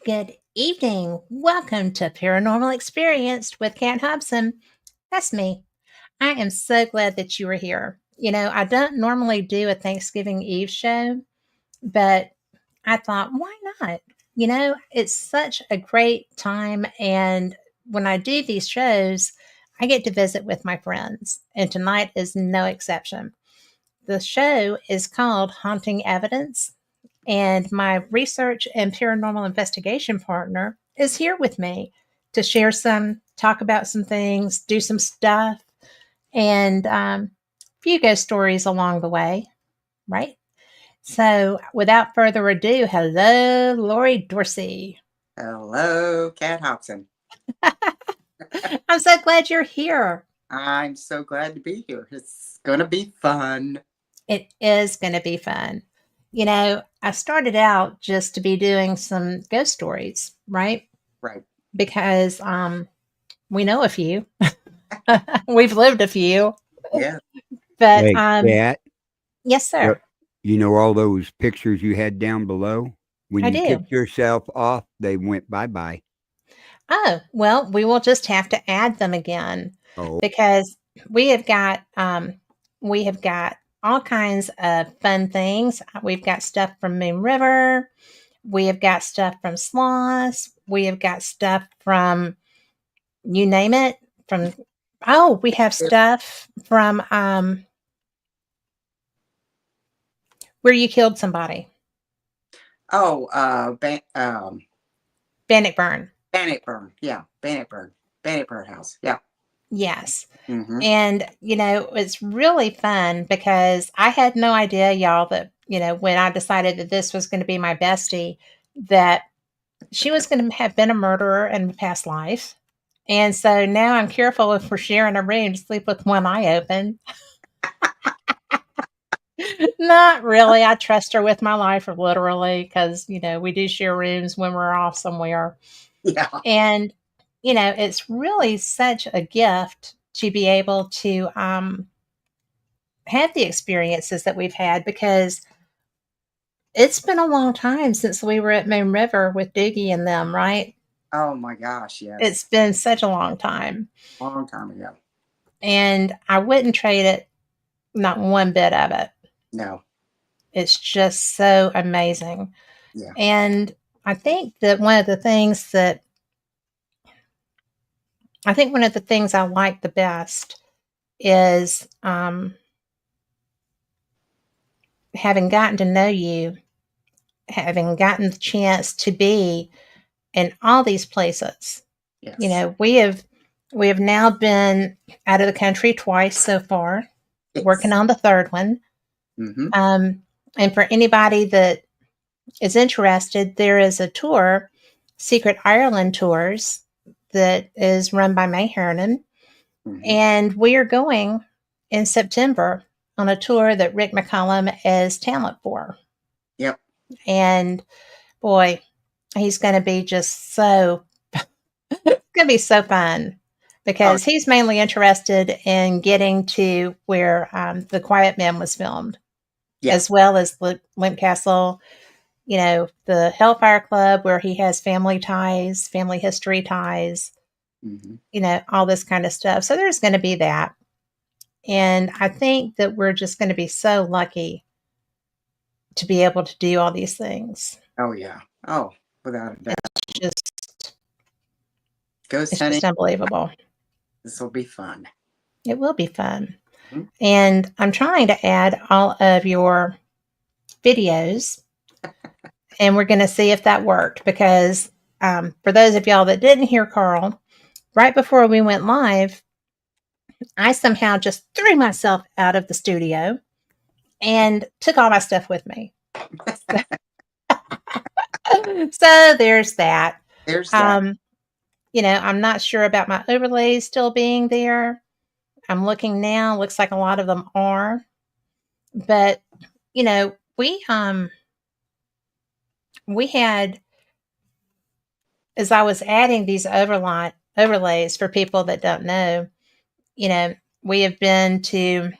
Good evening. Welcome to Paranormal Experience with Kat Hobson. That's me. I am so glad that you are here. I don't normally do a Thanksgiving Eve show, but I thought, why not? It's such a great time. And when I do these shows, I get to visit with my friends. And tonight is no exception. The show is called Haunting Evidence, and my research and paranormal investigation partner is here with me to share talk about some things, do some stuff, and a few ghost stories along the way, right? So, without further ado, hello, Lori Dorsey. Hello, Kat Hobson. I'm so glad you're here. I'm so glad to be here. It's going to be fun. It is going to be fun. I started out just to be doing some ghost stories, right? Right. Because we know a few. We've lived a few. Yeah. But Hey, Kat, yes, sir. you know all those pictures you had down below? When I you do. took yourself off, they went bye-bye. Oh, well, we will just have to add them again Oh, because we have got all kinds of fun things. We've got stuff from Moon River. We have got stuff from Sloss. We have got stuff from you name it. We have stuff from where you killed somebody. Oh, Bannockburn. Bannockburn. Yeah, Bannockburn. Bannockburn House. Yeah. Yes. Mm-hmm. And, it's really fun because I had no idea, y'all, that, when I decided that this was going to be my bestie, that she was going to have been a murderer in a past life. And so now I'm careful if we're sharing a room to sleep with one eye open. Not really. I trust her with my life, literally, because, we do share rooms when we're off somewhere. Yeah. And, it's really such a gift to be able to have the experiences that we've had because it's been a long time since we were at Moon River with Doogie and them, right? Oh my gosh, yes. It's been such a long time. Long time ago. And I wouldn't trade it, not one bit of it. No. It's just so amazing. Yeah. And I think one of the things I like the best is having gotten to know you, having gotten the chance to be in all these places. Yes. We have now been out of the country twice so far, Yes. working on the third one. Mm-hmm. And for anybody that is interested, there is a tour, Secret Ireland Tours, that is run by May Harrinan. Mm-hmm. And we are going in September on a tour that Rick McCollum is talent for. Yep. And boy, he's going to be just so, it's going to be so fun because he's mainly interested in getting to where The Quiet Man was filmed, as well as Limp Castle, the Hellfire Club where he has family ties, family history ties, all this kind of stuff. So there's going to be that. And I think that we're just going to be so lucky to be able to do all these things. Oh, yeah. Oh, without a doubt. It's just unbelievable. This will be fun. It will be fun. Mm-hmm. And I'm trying to add all of your videos, and we're going to see if that worked because for those of y'all that didn't hear Carl, right before we went live, I somehow just threw myself out of the studio and took all my stuff with me. So there's that. There's that. I'm not sure about my overlays still being there. I'm looking now. Looks like a lot of them are. But, we had, as I was adding these overlays for people that don't know, we have been to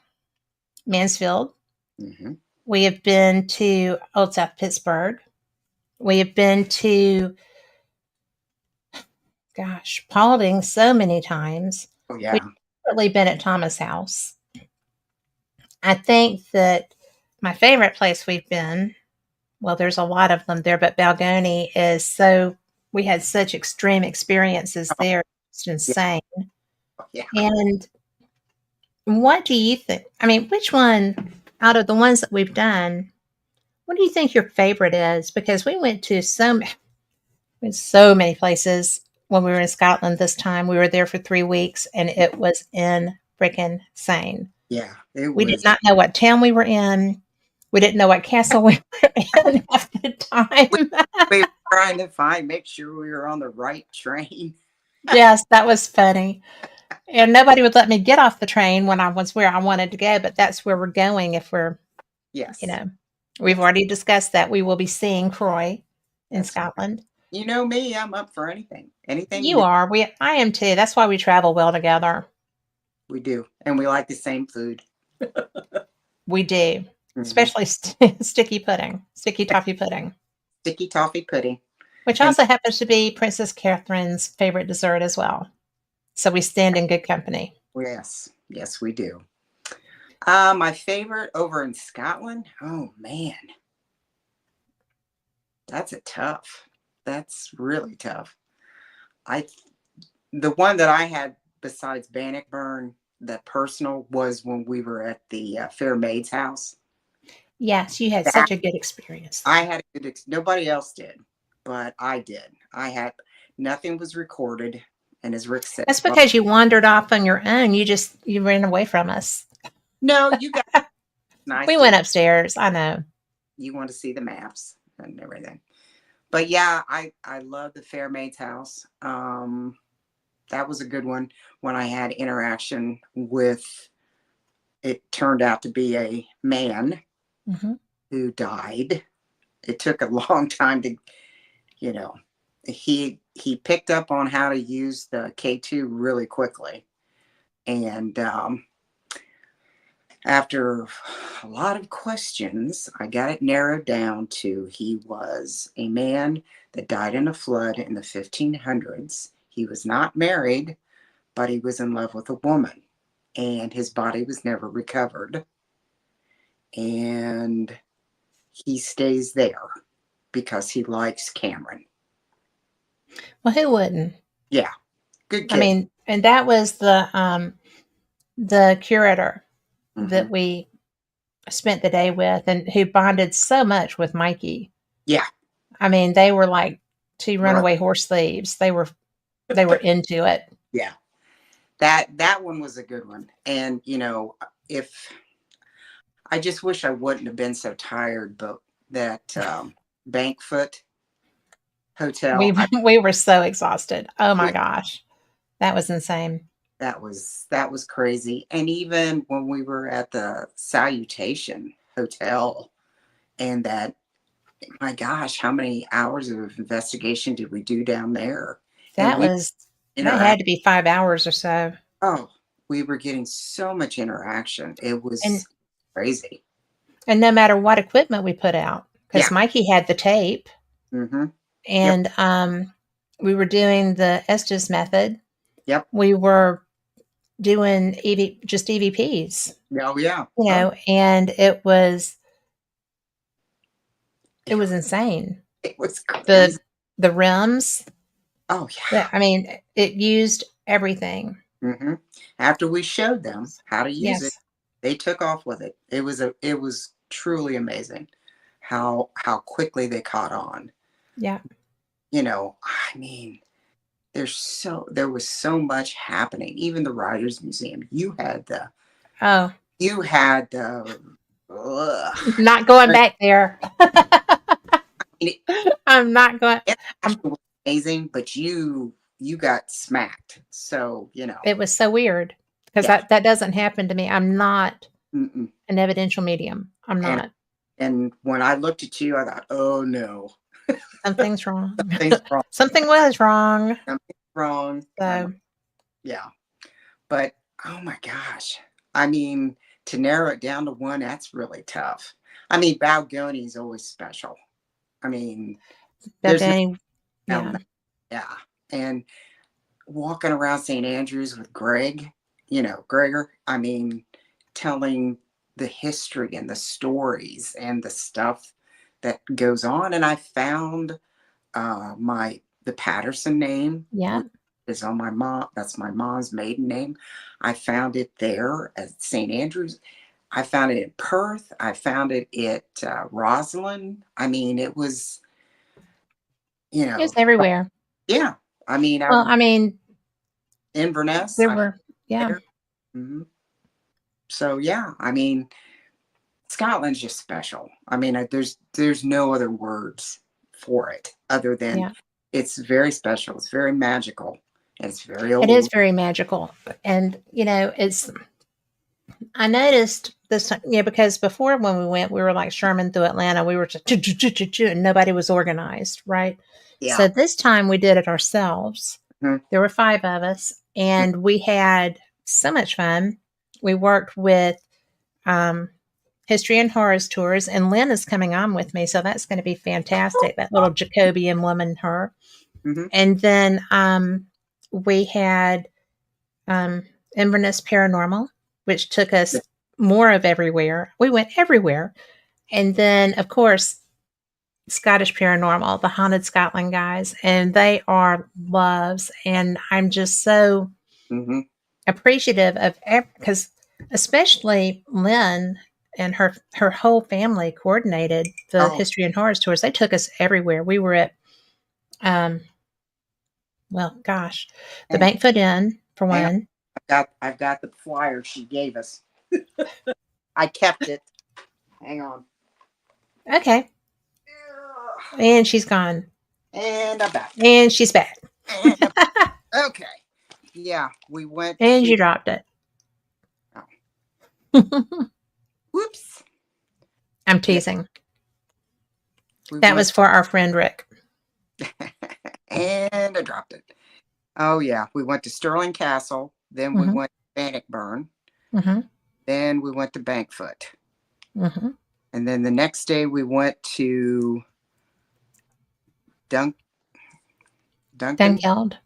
Mansfield. Mm-hmm. We have been to Old South Pittsburgh. We have been to gosh, Paulding so many times. Oh We've yeah. really been at Thomas House. I think that my favorite place we've been, well, there's a lot of them there, but Balgoni is so, we had such extreme experiences Oh, there. It's yeah. insane. Oh, yeah. And what do you think? I mean, which one out of the ones that we've done, what do you think your favorite is? Because we went to so many places when we were in Scotland this time. We were there for 3 weeks and it was in freaking insane. Yeah. It We did was. not know what town we were in. We didn't know what castle we were in half the We, time. we were trying to make sure we were on the right train. Yes, that was funny. And nobody would let me get off the train when I was where I wanted to go, but that's where we're going if we're, you Yes. know, we've Yes. already discussed that we will be seeing Croy in That's Scotland. You know me, I'm up for anything. Anything You new, are. I am too. That's why we travel well together. we do. And we like the same food. We do. Hmm. Especially sticky pudding, sticky toffee pudding, Sticky toffee pudding. which And also happens to be Princess Catherine's favorite dessert as well. So we stand in good company. yes, yes, we do. My favorite over in Scotland. Oh man, that's a tough. That's really tough. I The one that I had besides Bannockburn, that personal, was when we were at the Fair Maid's house. Yes, you had That such a good experience I there. had a nobody else did, but I did. I had Nothing was recorded, and as Rick said, That's well, because you wandered off on your own. You ran away from us. no, you got nice We to went upstairs. I know. you want to see the maps and everything. But yeah, I love the Fair Maid's house. That was a good one when I had interaction with. It turned out to be a man Hmm. who died. It took a long time to, you know, he picked up on how to use the K2 really quickly, and after a lot of questions, I got it narrowed down to he was a man that died in a flood in the 1500s. He was not married, but he was in love with a woman, and his body was never recovered. And he stays there because he likes Cameron. Well, who wouldn't? Yeah, good I kid. mean, and that was the curator Hmm. that we spent the day with, and who bonded so much with Mikey. Yeah, I mean, they were like two bro. runaway horse thieves. They were into it. Yeah, that one was a good one. And if I just wish I wouldn't have been so tired, but that Bankfoot We Hotel, we were so exhausted. Oh my yeah, gosh, that was insane. that was crazy. And even when we were at the Salutation Hotel, and that, my gosh, how many hours of investigation did we do down there? And That we was that interact. had to be 5 hours or so. Oh, we were getting so much interaction. It And was crazy. and no matter what equipment we put out, because Yeah. Mikey had the tape, Mm-hmm. Yep. and we were doing the Estes method. Yep. We were doing just EVPs, Oh yeah. and it was insane. It was The crazy. the rims, Oh yeah. I mean, it used everything. Hmm. After we showed them how to use it, Yes. they took off with it. It was truly amazing how quickly they caught on. Yeah. I mean, there was so much happening. Even the Writers Museum, Oh, you had the ugh. not going I back there. mean, I'm not going. it I'm, actually was amazing, but you got smacked. So it was so weird because yeah. that doesn't happen to me. I'm not Mm-mm. an evidential medium. I'm And not. and when I looked at you, I thought, oh no, Something's wrong. something's wrong. Something was wrong. Something's wrong. So Yeah. But oh my gosh. I mean, to narrow it down to one, that's really tough. I mean, Balgoni is always special. I mean, there's no Bethany, down yeah. that. Yeah. And walking around St. Andrews with Greg, Gregor, I mean, telling the history and the stories and the stuff that goes on. And I found the Patterson name, Yeah. which is on my mom. That's my mom's maiden name. I found it there at St. Andrews. I found it in Perth. I found it at Roslyn. I mean, it was, you It's know, everywhere. yeah. I mean, Well, I mean, Inverness. there I found were, yeah, there. Mhm. So yeah, I mean, Scotland's just special. I mean, there's no other words for it other than yeah. it's very special. It's very magical. And it's very It is old. very magical. And, I noticed this time, because before when we went, we were like Sherman through Atlanta. We were just, and nobody was organized, right? Yeah. So this time we did it ourselves. Mhm. There were 5 of us, and we had so much fun. We worked with um, History and Horrors tours, and Lynn is coming on with me, so that's going to be fantastic. That little Jacobian woman, her. Mhm. And then we had Inverness Paranormal, which took us more of everywhere. We went everywhere. And then, of course, Scottish Paranormal, the Haunted Scotland guys, and they are loves. And I'm just so Mhm. appreciative of, because especially Lynn and her whole family coordinated the Oh, History and Horrors tours. They took us everywhere. We were at, um, well, gosh, the hang, Bankfoot Inn for hang on. one. I've got the flyer she gave us. I kept it. Hang on. Okay. And she's gone. And I'm back. And she's back. And okay. Yeah, we went And to. you dropped it. Oh, whoops. I'm Yeah, teasing. we That was went for our friend Rick. and I dropped it. Oh yeah, we went to Stirling Castle. Then we Hmm. went to Bannockburn. Hmm. Then we went to Bankfoot. Hmm. And then the next day we went to Dunk Duncan Dunkeld.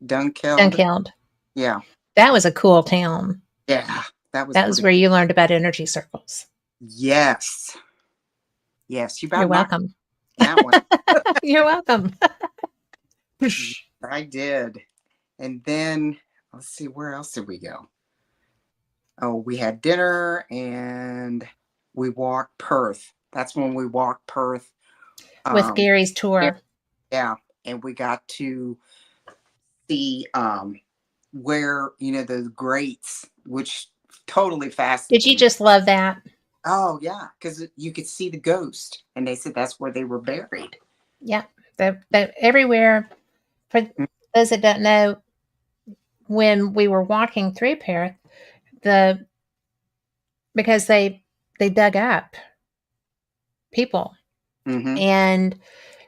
Dunkeld. Dunkeld. Yeah, That was a cool town. yeah, that was That was pretty. where you learned about energy circles. Yes, yes, you You're about knocked welcome. that one. You're welcome. I did. And then let's see, where else did we go? Oh, we had dinner and we walked Perth. That's when we walked Perth. With Um, Gary's yeah, tour. yeah, and we got to see where the grates, which totally Did you fascinating. just love that? Oh yeah, because you could see the ghost, and they said that's where they were buried. Yeah. The everywhere. For those that don't know, when we were walking through Perth, the because they dug up people, Mm-hmm. and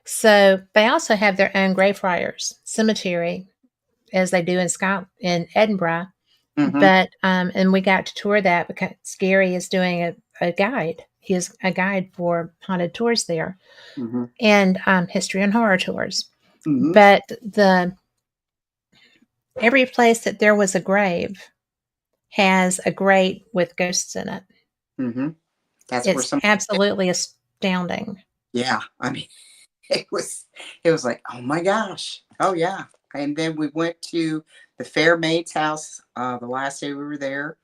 so they also have their own Greyfriars cemetery, as they do in Scotland, in Edinburgh. Mm-hmm. But and we got to tour that because Gary is doing a guide. He is a guide for haunted tours there, Mm-hmm. and history and horror tours. Mm-hmm. But the every place that there was a grave has a grate with ghosts in it. Mm-hmm. That's where It's some. absolutely astounding. Yeah, I mean, it was like, oh my gosh, oh yeah. And then we went to the fair maid's house the last day we were there,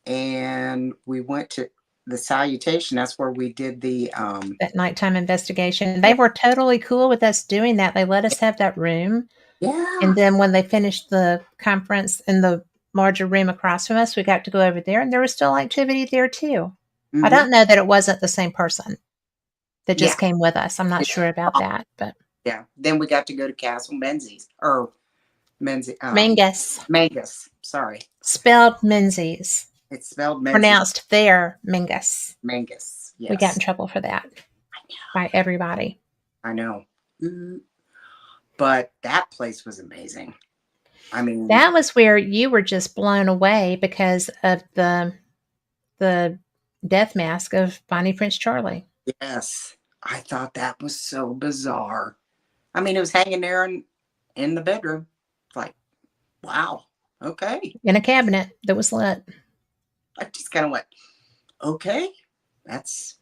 and we went to the salutation. That's where we did the That nighttime investigation. They were totally cool with us doing that. They let us have that room. And yeah. then when they finished the conference in the larger room across from us, we got to go over there and there was still activity there too. I Mm-hmm. don't know that it wasn't the same person that Yeah. just came with us. I'm not sure about that, but Yeah. Then we got to go to Castle Menzies or Mingus, Mangus. Sorry, spelled Menzies, it's spelled Menzies. pronounced there Mingus. Mangus. We got in Yes, trouble for that by everybody. I know. Mm. But that place was amazing. I mean, That was where you were just blown away because of the death mask of Bonnie Prince Charlie. yes, I thought that was so bizarre. I mean, it was hanging there in the bedroom. It's like, Wow. Okay. in a cabinet that was lit. I just kind of went, okay, that's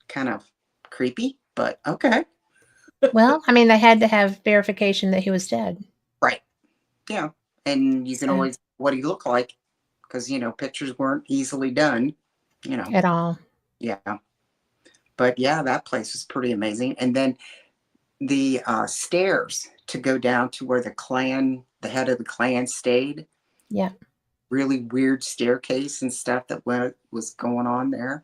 kind of creepy, but okay. Well, I mean, they had to have verification that he was dead. Right. Yeah. And you can So, always, what he looked like, because, pictures weren't easily done, you know. at all. Yeah. But yeah, that place was pretty amazing. And then the stairs to go down to where the head of the clan stayed, Yeah. really weird staircase and stuff that was going on there.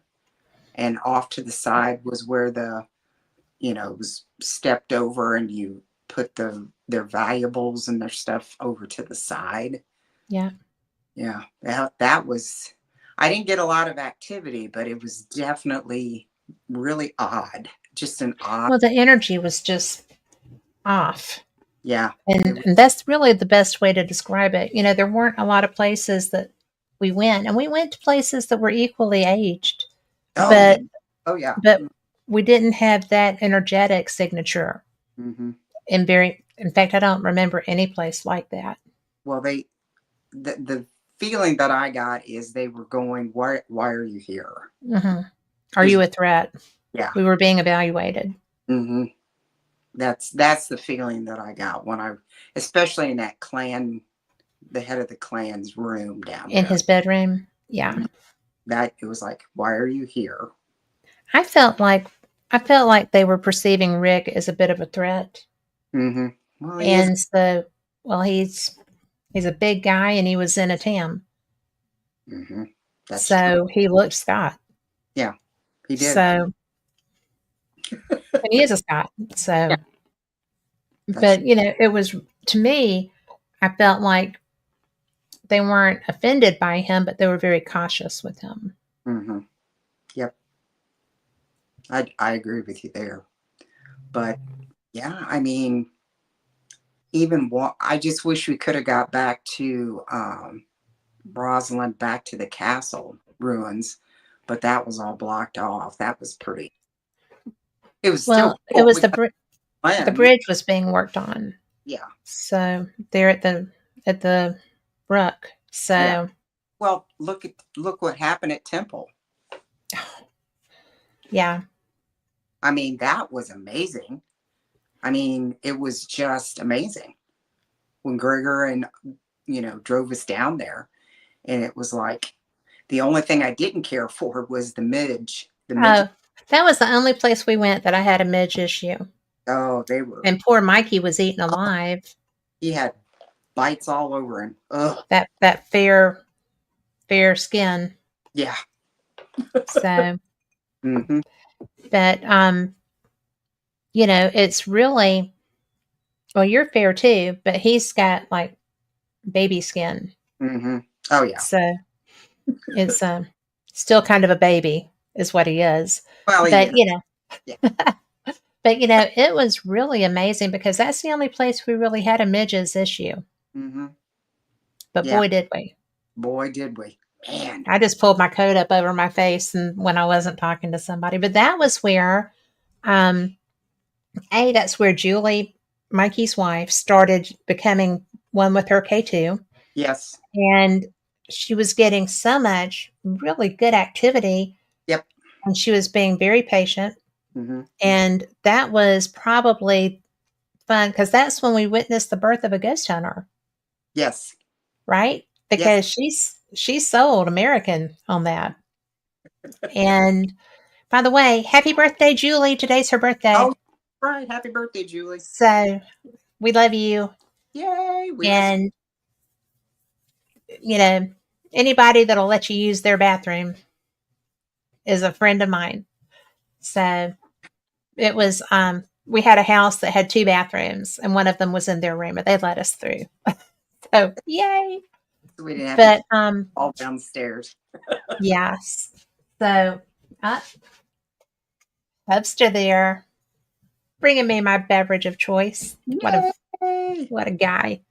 And off to the side was where it was stepped over and you put their valuables and their stuff over to the side. Yeah. Yeah, that was, I didn't get a lot of activity, but it was definitely really odd. Just an odd, Well, the energy was just off. yeah. And that's really the best way to describe it. There weren't a lot of places that we went, and we went to places that were equally aged, Oh yeah, but oh yeah. but we didn't have that energetic signature. Mm-hmm. In fact, I don't remember any place like that. Well, the feeling that I got is they were going, why are you here? Hmm. Are Is you a threat? Yeah. We were being evaluated. Mm-hmm. That's the feeling that I got especially in that clan, the head of the clan's room down In there. his bedroom. Yeah. That it was like, why are you here? I felt like they were perceiving Rick as a bit of a threat. Mm-hmm. Well, he is. And so, well, he's a big guy and he was in a tam. Mm-hmm. That's true. So he looked Scott. Yeah, he did. So, and he is a Scott. Yeah, So, that's. but it was, to me, I felt like they weren't offended by him, but they were very cautious with him. Mm-hmm. Yep, I agree with you there. But yeah, I mean, I just wish we could have got back to Rosalind, back to the castle ruins, but that was all blocked off. That was pretty. It was still Well, it cool. was We got the land. bridge was being worked on. Yeah, So they're at the brook. yeah. So Well, look what happened at Temple. yeah. I mean, that was amazing. I mean, it was just amazing when Gregor and drove us down there, and it was like the only thing I didn't care for was the midge. The midge. Oh, that was the only place we went that I had a midge issue. Oh, they were. And poor Mikey was eaten Oh, alive. he had bites all over him. Ugh. That fair skin. Yeah. So, Mm-hmm. but it's really, well, you're fair too, but he's got like baby skin. Mm-hmm. Oh yeah. So it's still kind of a baby is what he is. Well, he But is. Yeah. but it was really amazing because that's the only place we really had a midges issue. Mm-hmm. But Yeah. boy, did we. Boy, did we. Man. I just pulled my coat up over my face and when I wasn't talking to somebody. But that was where that's where Julie, Mikey's wife, started becoming one with her K2. Yes. And she was getting so much really good activity. Yep. And she was being very patient. Mm-hmm. And that was probably fun because that's when we witnessed the birth of a ghost hunter. Yes. Right? Yes. Because she's sold American on that. And by the way, happy birthday, Julie. Today's her birthday. Oh, right. Happy birthday, Julie. So we love you. Yay. And, anybody that'll let you use their bathroom is a friend of mine. So it was, we had a house that had 2 bathrooms and one of them was in their room, but they let us through. So yay. So we didn't have But, to all downstairs. yes. So ups to there, bringing me my beverage of choice. What a guy.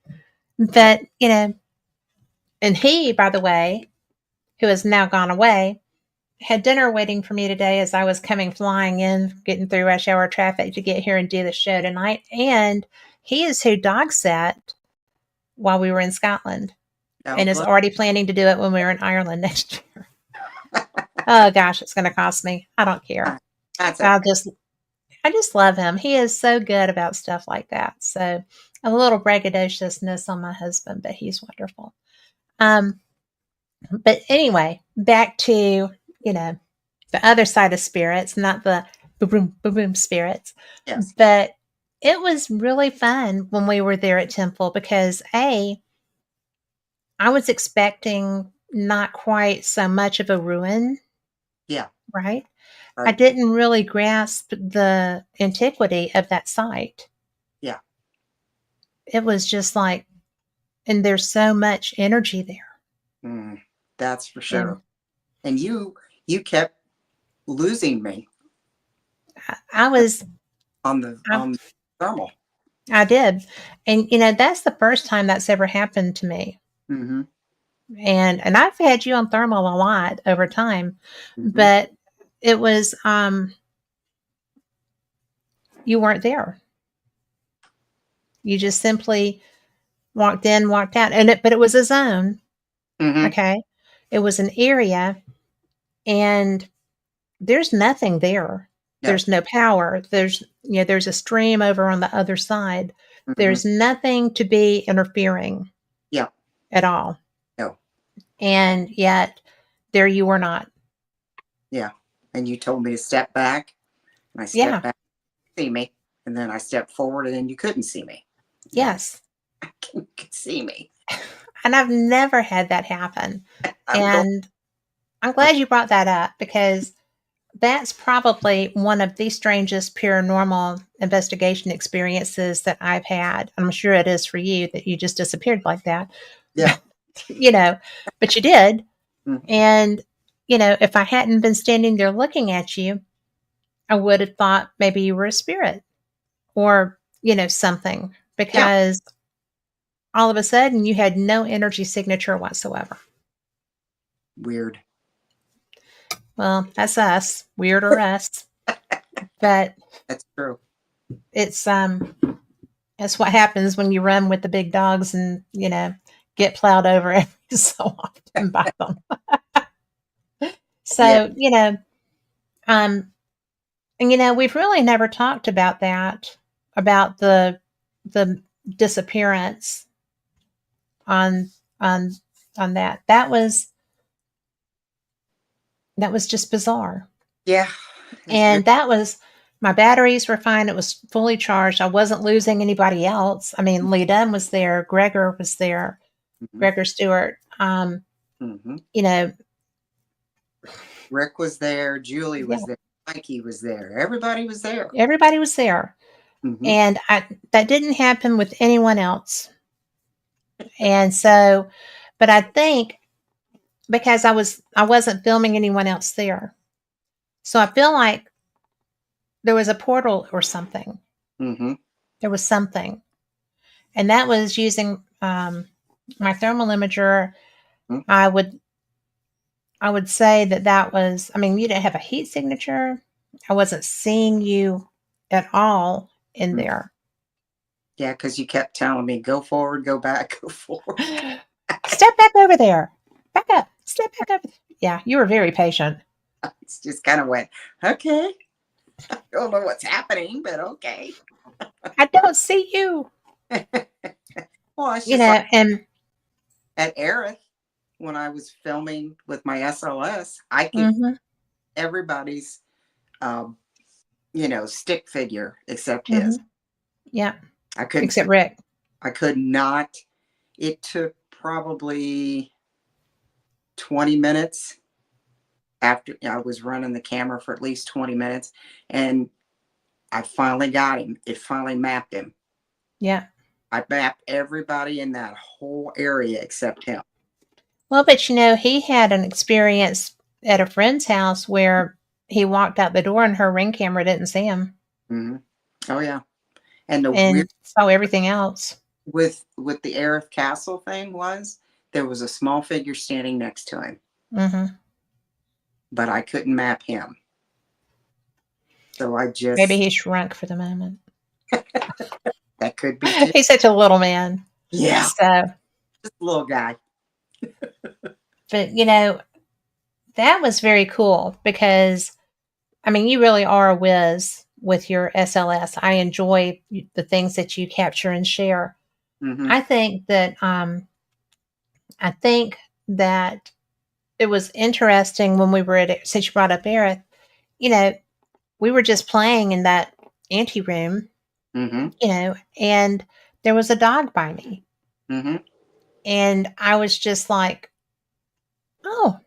But, and he, by the way, who has now gone away, had dinner waiting for me today as I was coming flying in, getting through rush hour traffic to get here and do the show tonight. And he is who dog sat while we were in Scotland, Oh, and is but already planning to do it when we're in Ireland next year. Oh gosh, it's going to cost me. I don't care. that's I okay. just I just love him. He is so good about stuff like that. So a little braggadociousness on my husband, but he's wonderful. Um, but anyway, back to, you know, the other side of spirits, not the boom, boom, boom spirits. Yes. But it was really fun when we were there at Temple because I was expecting not quite so much of a ruin, Yeah. right? I Right. didn't really grasp the antiquity of that site. Yeah. It was just like, and there's so much energy there. Mm, that's for And sure. And you kept losing me I was, on the I, thermal. I did. And, that's the first time that's ever happened to me. Mm-hmm. And I've had you on thermal a lot over time, Mm-hmm. but it was, you weren't there. You just simply walked in, walked out. But it was a zone. Mm-hmm. Okay. It was an area and there's nothing there. No. There's no power. There's a stream over on the other side. Mm-hmm. There's nothing to be interfering Yeah. at all. No. And yet there you were not. Yeah. And you told me to step back, and I stepped Yeah. back to see me, and then I stepped forward, and then you couldn't see me. Now Yes. you could see me. And I've never had that happen. I'm going. And I'm glad you brought that up because that's probably one of the strangest paranormal investigation experiences that I've had. I'm sure it is for you that you just disappeared like that. Yeah. you know, but you did. Mm-hmm. And, if I hadn't been standing there looking at you, I would have thought maybe you were a spirit or, something Yeah. because all of a sudden you had no energy signature whatsoever. Weird. Well, that's us, weird or us. But That's true. it's that's what happens when you run with the big dogs and get plowed over every so often by them. Yeah. So um, and we've really never talked about that, about the disappearance on on on that. That was just bizarre. Yeah. It's very. And that was my batteries were fine. It was fully charged. I wasn't losing anybody else. I mean, Lee Dunn was there, Gregor was there, Mm-hmm. Gregor Stewart. Mm-hmm. You know, Rick was there. Julie yeah, was there. Mikey was there. Everybody was there. everybody was there. Mm-hmm. And that didn't happen with anyone else. And so, but I think because I wasn't filming anyone else there. So I feel like there was a portal or something. Mm-hmm. There was something. And that was using my thermal imager. Mm-hmm. I would say that was, I mean, you didn't have a heat signature. I wasn't seeing you at all in there. Yeah, because you kept telling me, go forward, go back, go forward. Step back over there. Back up. Step back over. Yeah, you were very patient. It's just kind of went, okay. I don't know what's happening, but okay. I don't see you. Well, it's just like And at Aerith, when I was filming with my SLS, I could mhm, everybody's, um, stick figure except his. mhm, yeah, I couldn't except see. Rick. I could not. It took probably 20 minutes after I was running the camera for at least 20 minutes, and I finally got him. It finally mapped him. Yeah. I mapped everybody in that whole area except him. Well, but he had an experience at a friend's house where he walked out the door and her ring camera didn't see him Mm-hmm. Oh yeah, and the weird and saw everything else. with the Aerith Castle thing was there was a small figure standing next to him, Hmm. but I couldn't map him. So I Maybe just he shrunk for the moment. that could be too. He's such a little man. Yeah, So, just a little guy. but that was very cool because, I mean, you really are a whiz with your SLS. I enjoy the things that you capture and share. Mm-hmm. I think that I think that it was interesting when we were at, since you brought up Eric, you know, we were just playing in that ante room, Mm-hmm. And there was a dog by me. Mm-hmm. And I was just like, oh,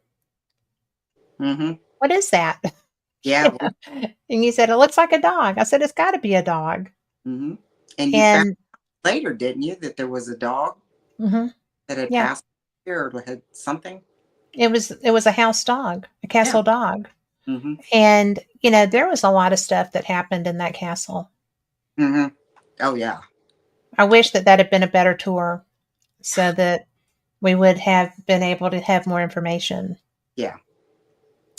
Mm-hmm. what is that? Yeah. And you said, it looks like a dog. I said, it's got to be a dog. Mm-hmm. And you found And later, didn't you, that there was a dog mhm, that had yeah, passed here or had something? it was a house dog, a Yeah. castle dog. Mm-hmm. And, there was a lot of stuff that happened in that castle. Mm-hmm. Oh yeah. I wish that had been a better tour so that we would have been able to have more information. Yeah.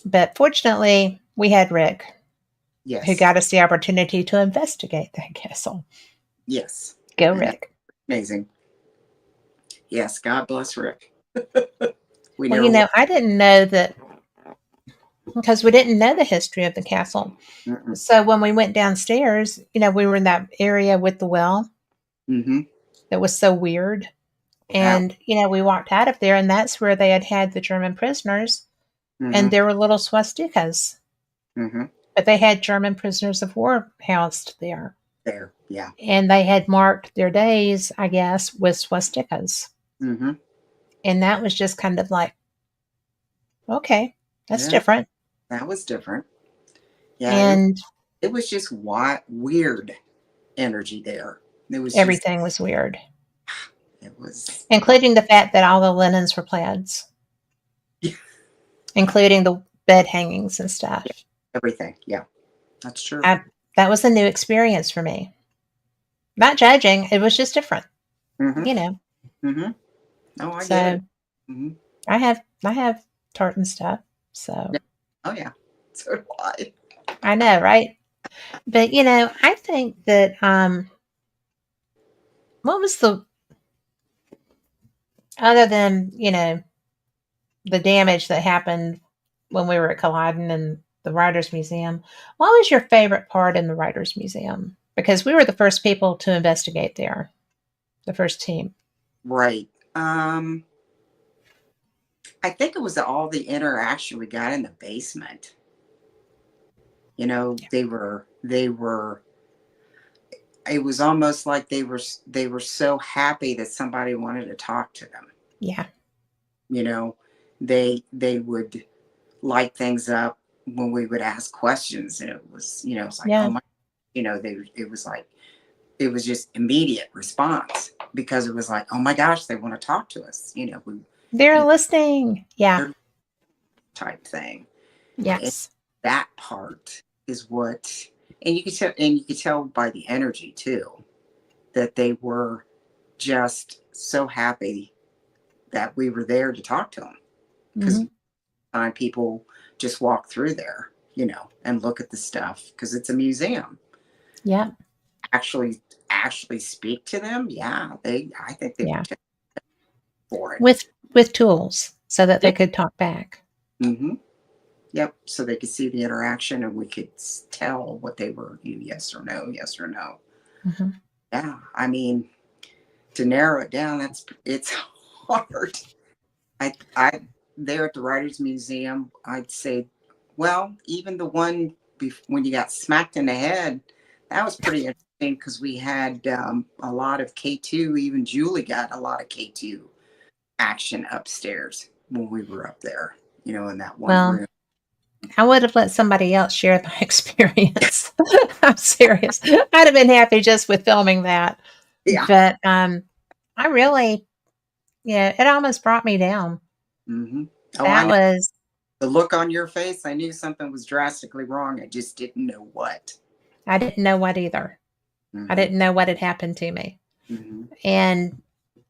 But fortunately, we had Rick, who Yes. got us the opportunity to investigate that castle. Yes. Go, And that's Rick. amazing. Yes. God bless Rick. We Well, never will. I didn't know that because we didn't know the history of the castle. Mm-mm. So when we went downstairs, we were in that area with the well Mm-hmm. that was so weird. That. And, we walked out of there, and that's where they had the German prisoners, Mm-hmm. and there were little swastikas. Mm-hmm. But they had German prisoners of war housed there. There. Yeah. And they had marked their days, I guess, with swastikas. Mm-hmm. And that was just kind of like, okay, that's Yeah. different. That was different. Yeah. And It was just weird energy there. It was just. everything was weird, It was. including the fact that all the linens were plaids, including the bed hangings and stuff. Everything. Yeah. That's true. That was a new experience for me. Not judging, it was just different, Mm-hmm. you know. Mm-hmm. Oh, I get So it. Mm-hmm. I have tartan stuff. So Yeah. Oh yeah. So do I. I know, right? But I think that what was the other than, the damage that happened when we were at Culloden and the Writers Museum, what was your favorite part in the Writers Museum? Because we were the first people to investigate there, the first team. Right. I think it was all the interaction we got in the basement. They were it was almost like they were so happy that somebody wanted to talk to them. Yeah. You know, they would light things up when we would ask questions, and it's like, oh Yeah. my, it was like, it was just immediate response because it was like, oh my gosh, they want to talk to us, They're you listening. Yeah. know, type thing. And Yes. that part is what, and you could tell by the energy too, that they were just so happy that we were there to talk to them, because Hmm. people just walk through there, and look at the stuff because it's a museum. Yeah. Actually speak to them. Yeah, I think they Yeah. would take for it. With tools so that Yeah. they could talk back. Mm-hmm. Yep. So they could see the interaction, and we could tell what they were. Yes or no. Yes or no. Hmm. Yeah. I mean, to narrow it down, it's hard. I there at the Writers Museum, I'd say, well, even the one when you got smacked in the head, that was pretty interesting because we had a lot of K2. Even Julie got a lot of K2 action upstairs when we were up there, in that one Well, room. I would have let somebody else share my experience. I'm serious. I'd have been happy just with filming that. Yeah. But I really, it almost brought me down. Mm-hmm. Oh, I That know. was, The look on your face, I knew something was drastically wrong. I just didn't know what. I didn't know what either. I Mm-hmm. didn't know what had happened to me. Mm-hmm. And,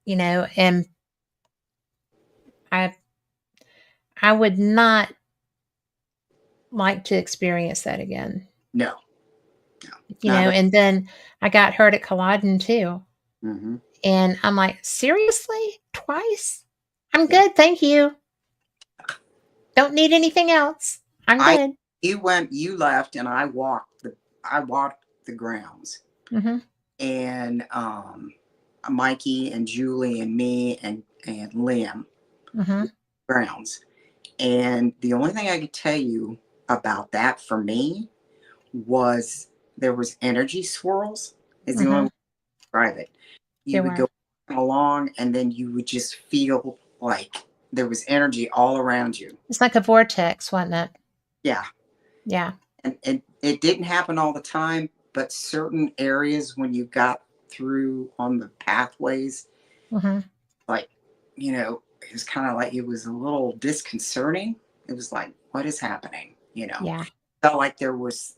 and I, I would not like to experience that again. No, no, not at And then I got hurt at Culloden too. all. Mm-hmm. And I'm like, seriously? Twice? I'm good, thank you. Don't need anything else. I'm I good. you left, and I walked the grounds, Mm-hmm. and Mikey and Julie and me and Liam Mm-hmm. grounds. And the only thing I could tell you about that for me was there was energy swirls. Is the only Mm-hmm. way to describe it. You There would were. go along, and then you would just feel like there was energy all around you. It's like a vortex, wasn't it? Yeah, Yeah. and it didn't happen all the time, but certain areas when you got through on the pathways, Mm-hmm. like, it was kind of like it was a little disconcerting. It was like, what is happening? Yeah. Felt like there was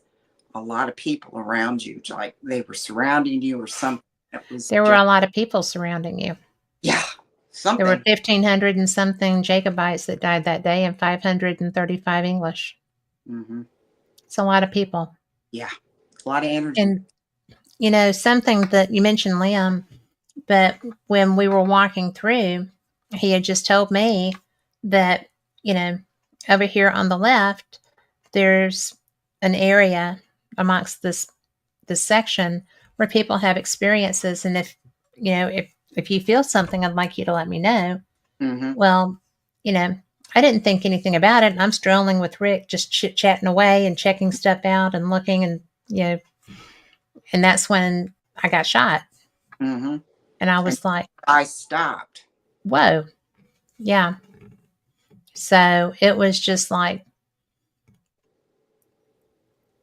a lot of people around you, like they were surrounding you or something. It was There were just, a lot of people surrounding you. yeah, There were something. 1,500 and something Jacobites that died that day and 535 English. Hmm. It's a lot of people. Yeah, a lot of energy. And, something that you mentioned, Liam, but when we were walking through, he had just told me that, you know, over here on the left, there's an area amongst this section where people have experiences. And if you feel something, I'd like you to let me know. Hmm. Well, you know, I didn't think anything about it. And I'm strolling with Rick, just chit chatting away and checking stuff out and looking, and that's when I got shot. Hmm. And I And was like, I stopped. whoa, yeah. So it was just like,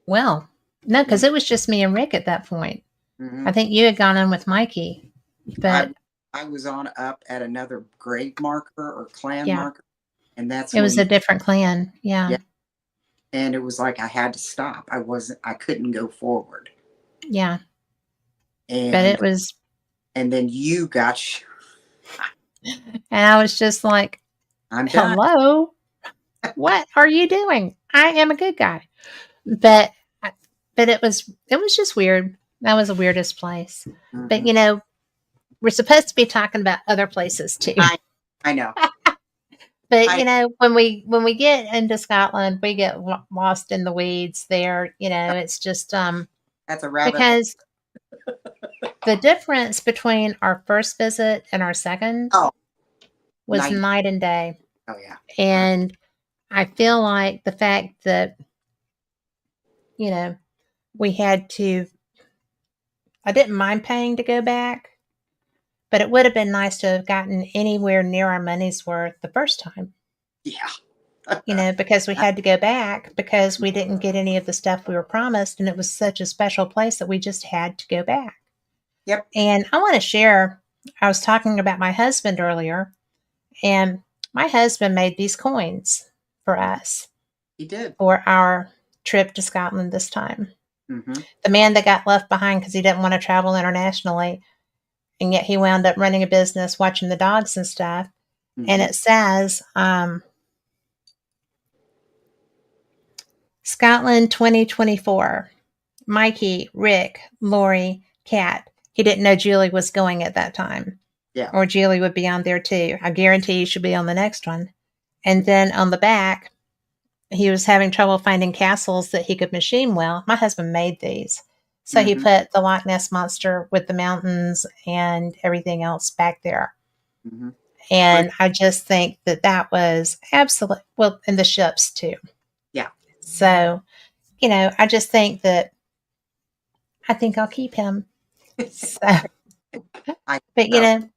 well, no, because it was just me and Rick at that point. I Hmm. think you had gone in with Mikey, I but I was on up at another grade marker or clan yeah, marker, and that's it was when, a different clan. Yeah, yeah, and it was like I had to stop. I couldn't go forward, yeah. But and it was, and then you got. and I was just like, I'm done. hello, what are you doing? I am a good guy. But, but it was just weird. That was the weirdest place. But, Hmm. we're supposed to be talking about other places too. I I know. But I when we get into Scotland, we get lost in the weeds there. It's just That's a rabbit hole. because the difference between our first visit and our second Oh, was night. night and day. Oh yeah. And I feel like the fact that, you know, we had to, I didn't mind paying to go back, but it would have been nice to have gotten anywhere near our money's worth the first time. Yeah. Because we had to go back because we didn't get any of the stuff we were promised. And it was such a special place that we just had to go back. Yep. And I want to share, I was talking about my husband earlier, and my husband made these coins for us He did. for our trip to Scotland this time. Hmm. The man that got left behind because he didn't want to travel internationally, and yet he wound up running a business, watching the dogs and stuff. And Hmm. it says, Scotland 2024. Mikey, Rick, Lori, Kat. He didn't know Julie was going at that time, Yeah. or Julie would be on there too. I guarantee you she'll be on the next one. And then on the back, he was having trouble finding castles that he could machine well. My husband made these. So he Hmm. put the Loch Ness Monster with the mountains and everything else back there. Hmm. And I just think that was absolute. Well, and the ships too. Yeah. So, I just think that I think I'll keep him. So, I but so.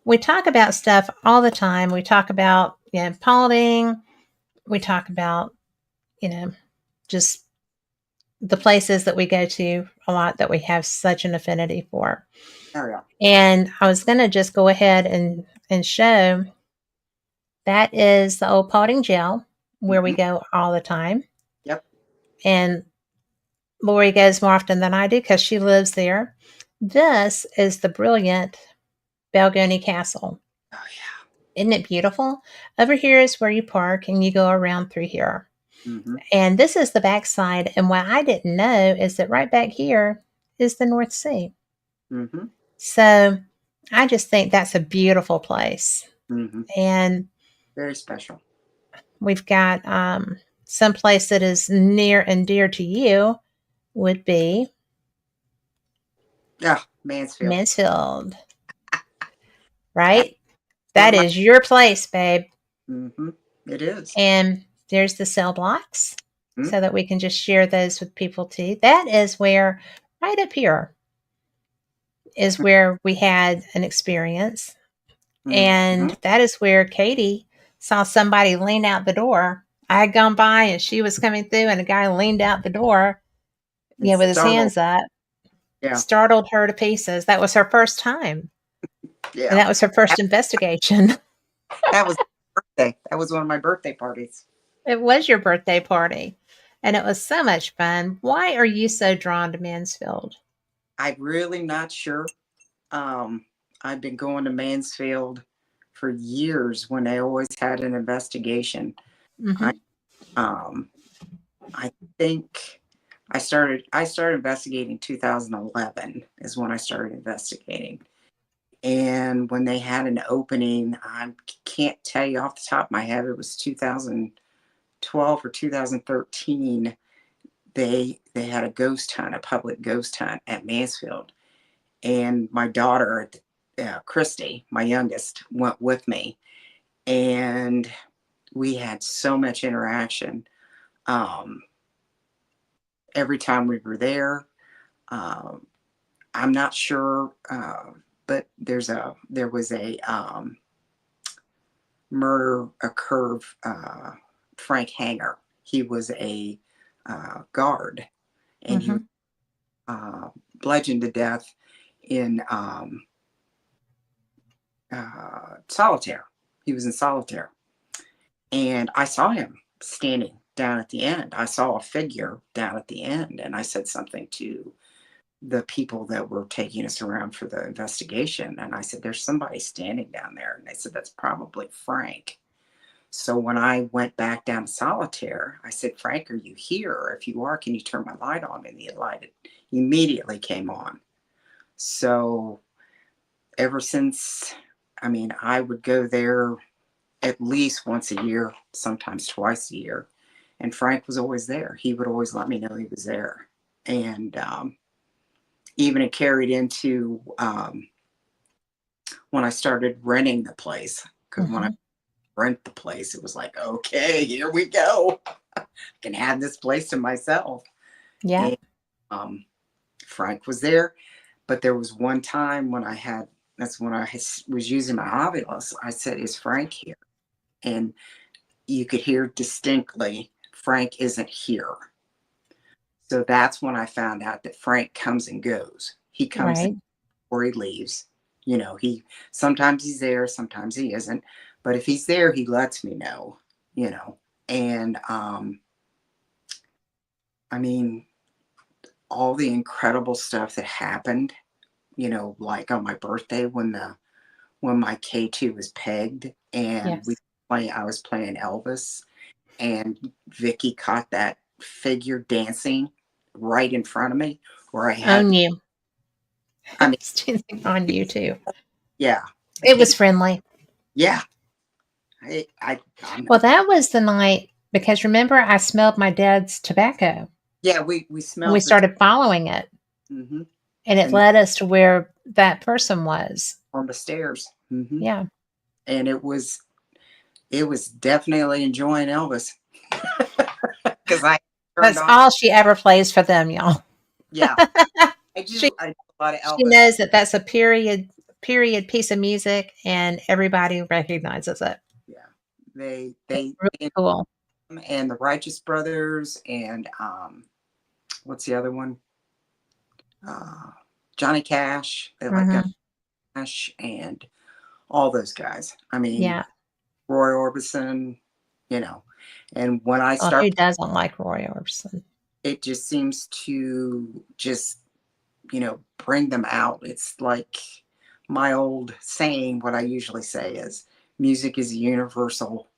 we talk about stuff all the time. We talk about, Paulding. We talk about, you know, just the places that we go to a lot that we have such an affinity for. There we go. And I was going to just go ahead and show that is the old Paulding Jail where we Hmm. go all the time. Yep. And Lori goes more often than I do because she lives there. This is the brilliant Balgony Castle. Oh yeah. Isn't it beautiful? Over here is where you park and you go around through here. Hmm. And this is the backside. And what I didn't know is that right back here is the North Sea. Hmm. So I just think that's a beautiful place. Hmm. And Very special. we've got some place that is near and dear to you would be Yeah, Mansfield. Mansfield, That's right? one of That my. is your place, babe. Hmm. It is. And there's the cell blocks Mm-hmm. so that we can just share those with people too. That is where, right up here, is where we had an experience. Mm-hmm. And that is where Katie saw somebody lean out the door. I had gone by and she was coming through, and a guy leaned out the door, And with his startled. hands up, Yeah, startled her to pieces. That was her first time. And yeah. that was her first That, investigation. that was birthday. That was one of my birthday parties. It was your birthday party. And it was so much fun. Why are you so drawn to Mansfield? I'm really not sure. Um, I've been going to Mansfield for years when they always had an investigation. I Hmm. um I think I started investigating 2011 is when I started investigating. And when they had an opening, I can't tell you off the top of my head, it was 2012 or 2013. They had a ghost hunt, a public ghost hunt at Mansfield, and my daughter, Christy, my youngest, went with me, and we had so much interaction. Um, every time we were there, um, I'm not sure, but there was a murder occurred. Frank Hanger. He was a guard, and he was Hmm. bludgeoned to death in solitaire. He was in solitaire, and I saw him standing down at the end. I saw a figure down at the end, and I said something to the people that were taking us around for the investigation. And I said, there's somebody standing down there. And they said, that's probably Frank. So when I went back down to solitaire, I said, Frank, are you here? If you are, can you turn my light on? And the light immediately came on. So ever since, I mean, I would go there at least once a year, sometimes twice a year. And Frank was always there. He would always let me know he was there. And even it carried into when I started renting the place. Because when I Hmm. rent the place, it was like, okay, here we go. I can have this place to myself. Yeah. And Frank was there. But there was one time when that's when I was using my Ovilus. I said, is Frank here? And you could hear distinctly, Frank isn't here. So that's when I found out that Frank comes and goes. He comes in Right. or he leaves. He sometimes he's there, sometimes he isn't. But if he's there, he lets me know, you know. And I mean, all the incredible stuff that happened, like on my birthday when my K2 was pegged and Yes. I was playing Elvis, and Vicky caught that figure dancing right in front of me where I had, On you. I mean, It's dancing on you too. yeah, It was friendly. yeah. I'm Well, not. that was the night because remember, I smelled my dad's tobacco Yeah, we and we smelled it. started following it, Hmm. and it And led us to where that person was. on the stairs. Hmm. Yeah. And it was definitely enjoying Elvis because I turned That's on. all she ever plays for them, y'all. Yeah, she I do a lot of she Elvis. knows that that's a period piece of music, and everybody recognizes it. Yeah, they It's they really cool. and the Righteous Brothers and what's the other one? Uh, Johnny Cash. They like Johnny Hmm. Cash and all those guys. I mean, Yeah. Roy Orbison. You know, and when I Well, who start, doesn't like Roy Orbison? it just seems to just bring them out. It's like my old saying, what I usually say is music is a universal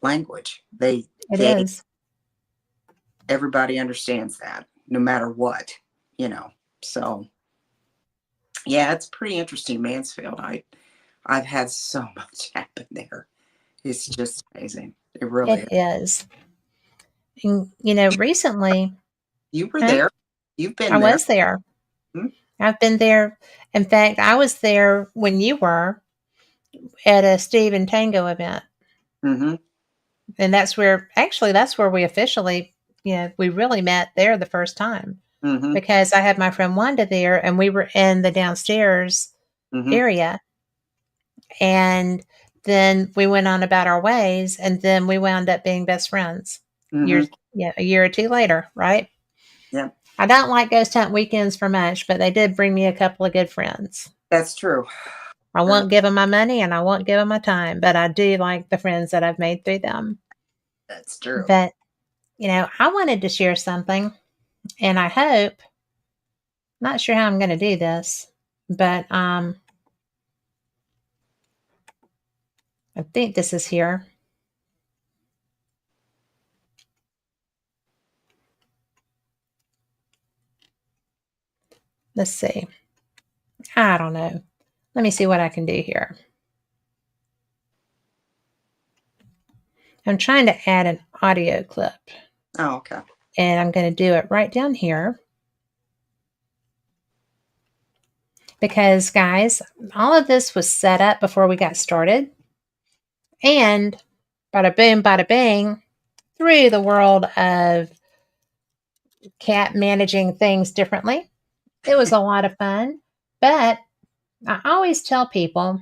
language. It They is. everybody understands that no matter what, you know. So Yeah, it's pretty interesting, Mansfield. I've had so much happen there. It's just amazing. It really It is. is. And, recently, You were huh? there. You've I been there. was there. Mm-hmm. I've been there. In fact, I was there when you were at a Steve and Tango event. Mm-hmm. And that's where we officially, we really met there the first time Mm-hmm. because I had my friend Wanda there and we were in the downstairs Mm-hmm. area. And then we went on about our ways and then we wound up being best friends Mm-hmm. years, a year or two later, right? Yeah, I don't like ghost hunt weekends for much, but they did bring me a couple of good friends. that's true. I Really, won't give them my money and I won't give them my time, but I do like the friends that I've made through them. that's true. But, I wanted to share something and I hope, not sure how I'm going to do this, but I think this is here. Let's see. I don't know. Let me see what I can do here. I'm trying to add an audio clip Oh, okay. and I'm going to do it right down here because, guys, all of this was set up before we got started. And bada boom, bada bang, through the world of cat managing things differently. It was a lot of fun, but I always tell people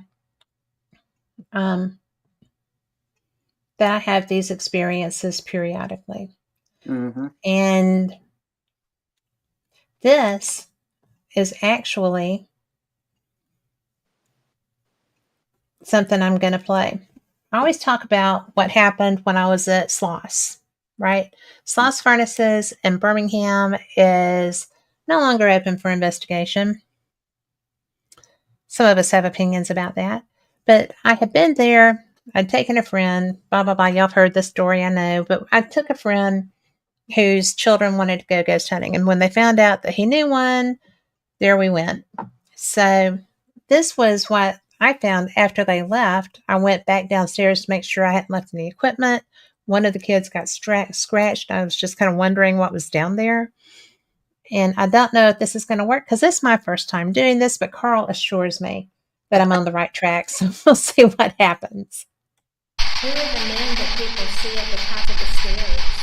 um, that I have these experiences periodically. Mm-hmm. And this is actually something I'm going to play. I always talk about what happened when I was at Sloss, right? Sloss Furnaces in Birmingham is no longer open for investigation. Some of us have opinions about that. But I had been there. I'd taken a friend, blah, blah, blah. Y'all have heard the story, I know. But I took a friend whose children wanted to go ghost hunting. And when they found out that he knew one, there we went. So this was what I found after they left. I went back downstairs to make sure I hadn't left any equipment. One of the kids got scratched. I was just kind of wondering what was down there. And I don't know if this is going to work because this is my first time doing this, but Carl assures me that I'm on the right track. So we'll see what happens. Who are the men that people see at the top of the stairs?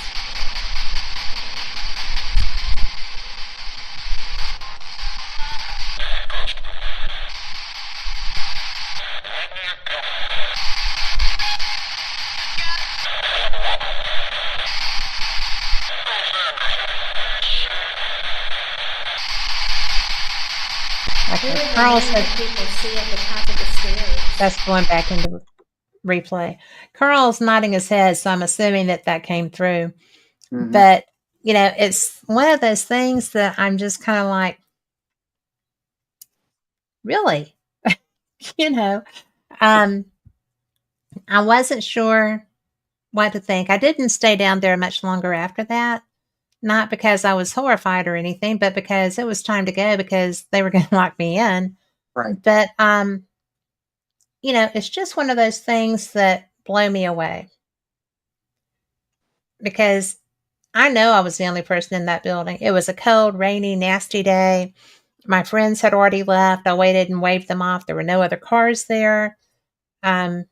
Okay, Carl said people see at the top of the stairs. That's going back into replay. Carl's nodding his head, so I'm assuming that came through. Mm-hmm. But, it's one of those things that I'm just kind of like, really? I wasn't sure what to think. I didn't stay down there much longer after that. Not because I was horrified or anything, but because it was time to go because they were going to lock me in. Right. But, it's just one of those things that blow me away because I know I was the only person in that building. It was a cold, rainy, nasty day. My friends had already left. I waited and waved them off. There were no other cars there. I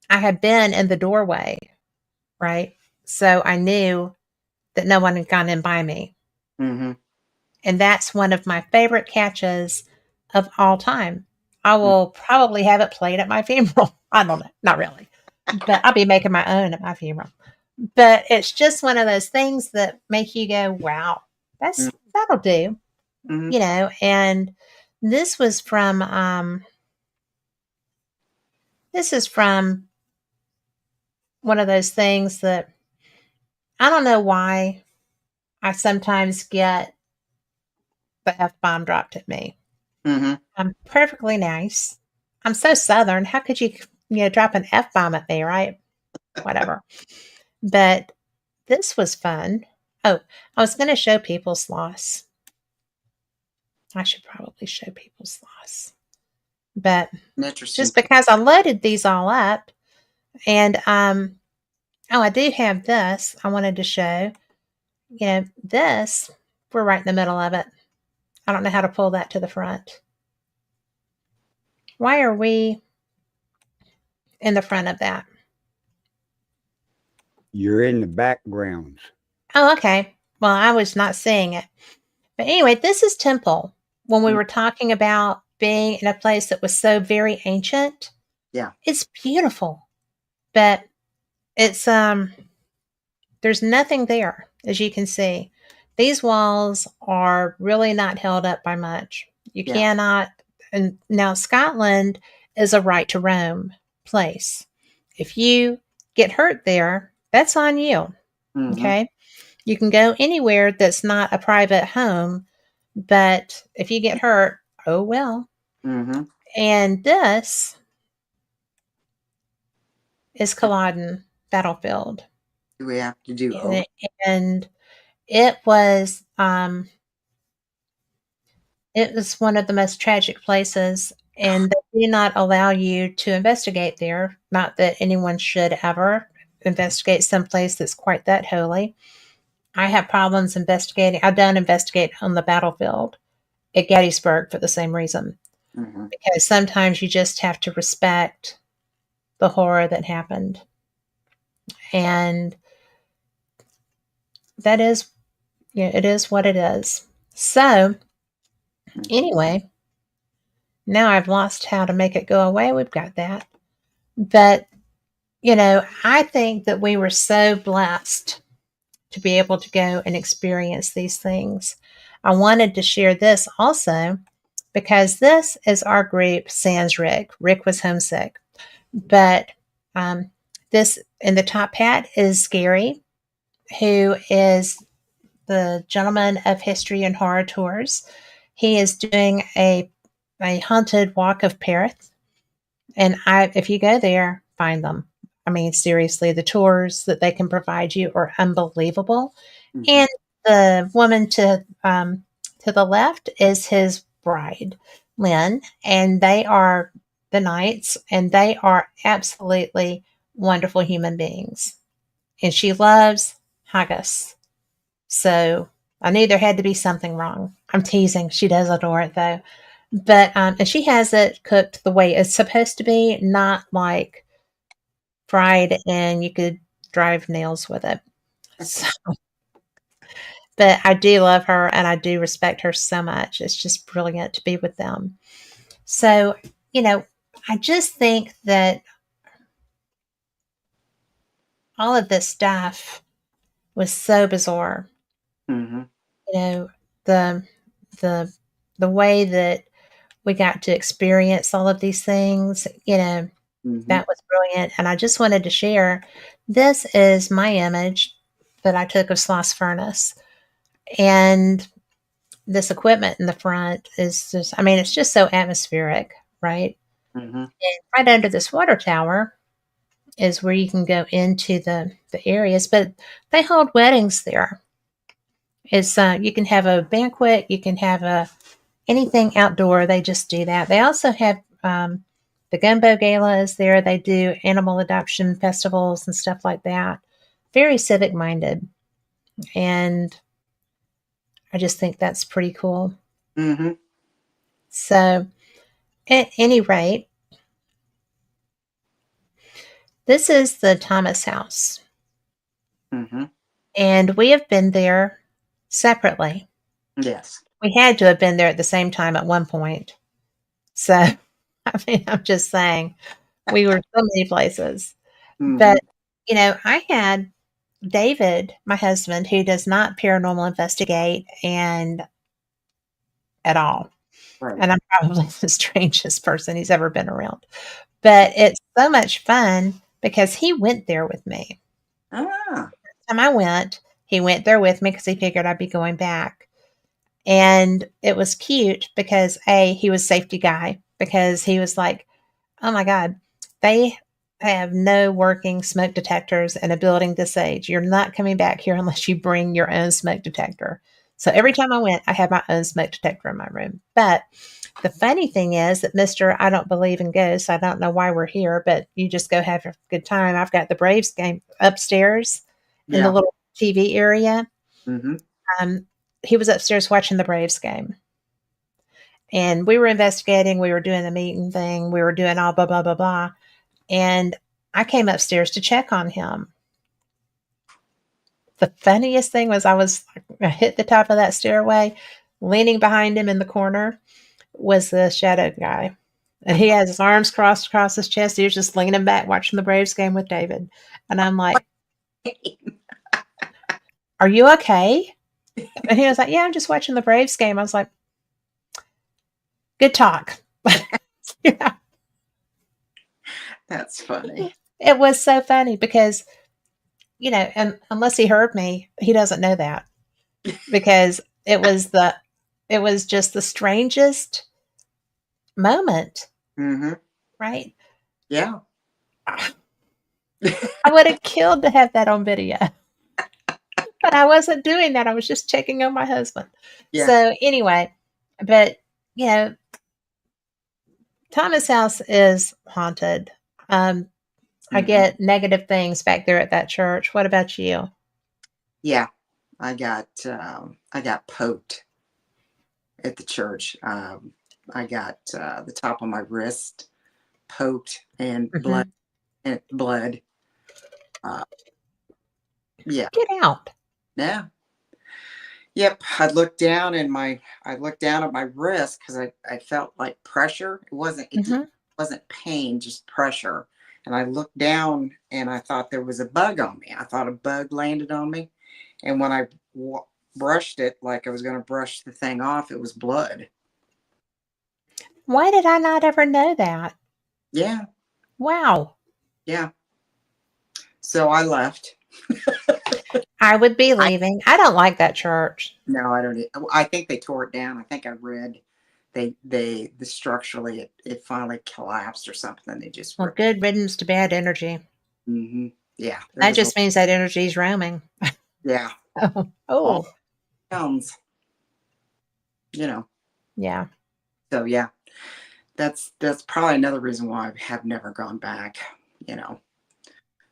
had been in the doorway, right? So I knew that no one had gone in by me. Mm-hmm. And that's one of my favorite catches of all time. I will probably have it played at my funeral. I don't know. Not really. But I'll be making my own at my funeral. But it's just one of those things that make you go, wow, that'll do. Mm-hmm. And this was from this is from one of those things that I don't know why I sometimes get the F-bomb dropped at me. Mm-hmm. I'm perfectly nice. I'm so Southern. How could you, drop an F-bomb at me, right? Whatever. But this was fun. Oh, I was going to show people Sloss. I should probably show people sloths. But An interesting. just because I loaded these all up, and oh, I do have this I wanted to show. This, we're right in the middle of it. I don't know how to pull that to the front. Why are we in the front of that? You're in the backgrounds. Oh, okay. Well, I was not seeing it. But anyway, this is Temple. When we were talking about being in a place that was so very ancient, Yeah. it's beautiful. But it's there's nothing there, as you can see. These walls are really not held up by much. You Yeah. cannot, and now Scotland is a right to roam place. If you get hurt there, that's on you. Mhm. Okay. You can go anywhere that's not a private home, but if you get hurt, oh well. Mhm. And this is Culloden battlefield. Do we have to do over? And it was one of the most tragic places, and they do not allow you to investigate there. Not that anyone should ever investigate someplace that's quite that holy. I have problems investigating. I don't investigate on the battlefield at Gettysburg for the same reason, Mhm. because sometimes you just have to respect the horror that happened. And that is, it is what it is. So, anyway, now I've lost how to make it go away. We've got that. But, I think that we were so blessed to be able to go and experience these things. I wanted to share this also because this is our group, Sans Rick. Rick was homesick. But this in the top hat is Gary, who is the gentleman of history and horror tours. He is doing a haunted walk of Perth, and if you go there, find them. I mean, seriously, the tours that they can provide you are unbelievable. Mhm. And the woman to the left is his bride, Lynn, and they are the knights, and they are absolutely wonderful human beings. And she loves haggis. So I knew there had to be something wrong. I'm teasing. She does adore it though. But and she has it cooked the way it's supposed to be, not like fried and you could drive nails with it. So, but I do love her and I do respect her so much. It's just brilliant to be with them. So, I just think that all of this stuff was so bizarre. Mhm. You know, the the the way that we got to experience all of these things, Mhm. that was brilliant. And I just wanted to share this is my image that I took of Sloss Furnace. And this equipment in the front is just, I mean, it's just so atmospheric, right? Mhm. And right under this water tower is where you can go into the areas, but they hold weddings there. It's you can have a banquet, you can have anything outdoor. They just do that. They also have the Gumbo Gala is there. They do animal adoption festivals and stuff like that. Very civic minded, and I just think that's pretty cool. Mhm. So, at any rate, this is the Thomas house, Mhm. and we have been there separately. Yes. We had to have been there at the same time at one point. So, I mean, I'm just saying, we were so many places. Mhm. But, I had David, my husband, who does not paranormal investigate and at all. Right. And I'm probably the strangest person he's ever been around. But it's so much fun because he went there with me. Ah. Time I went, he went there with me because he figured I'd be going back. And it was cute because he was safety guy because he was like, oh my God, they have no working smoke detectors in a building this age. You're not coming back here unless you bring your own smoke detector. So every time I went, I had my own smoke detector in my room. But the funny thing is that Mr. I don't believe in ghosts. I don't know why we're here, but you just go have a good time. I've got the Braves game upstairs in the Yeah. little TV area. Mm-hmm. Um, he was upstairs watching the Braves game. And we were investigating. We were doing the meeting thing. We were doing all blah, blah, blah, blah. And I came upstairs to check on him. The funniest thing was I hit the top of that stairway, leaning behind him in the corner was the shadow guy. And he has his arms crossed across his chest. He was just leaning back watching the Braves game with David. And I'm like, "Are you okay?" And he was like, "Yeah, I'm just watching the Braves game." I was like, "Good talk." Yeah. That's funny. It was so funny because, and unless he heard me, he doesn't know that because it was just the strangest moment, Mm-hmm. right? Yeah. I would have killed to have that on video, but I wasn't doing that. I was just checking on my husband. Yeah. So anyway, but you know, Thomas House is haunted. I Mm-hmm. get negative things back there at that church. What about you? Yeah. I got poked at the church. I got the top of my wrist poked and blood Mhm. and blood. Uh, yeah. Get out. Yeah. Yep. I looked down at my wrist because I felt like pressure. It Hmm. wasn't pain, just pressure. And I looked down and I thought there was a bug on me. I thought a bug landed on me. And when I brushed it like I was going to brush the thing off, it was blood. Why did I not ever know that? Yeah. Wow. Yeah. So I left. I would be I leaving. I don't like that church. No, I don't. I think they tore it down. I think I read the structurally it finally collapsed or something. They just Well, ripped. good riddance to bad energy. Hmm. Yeah, there That was a just means that energy is roaming. yeah Oh, all oh, pounds. You know. yeah. So yeah, that's probably another reason why I have never gone back. You know.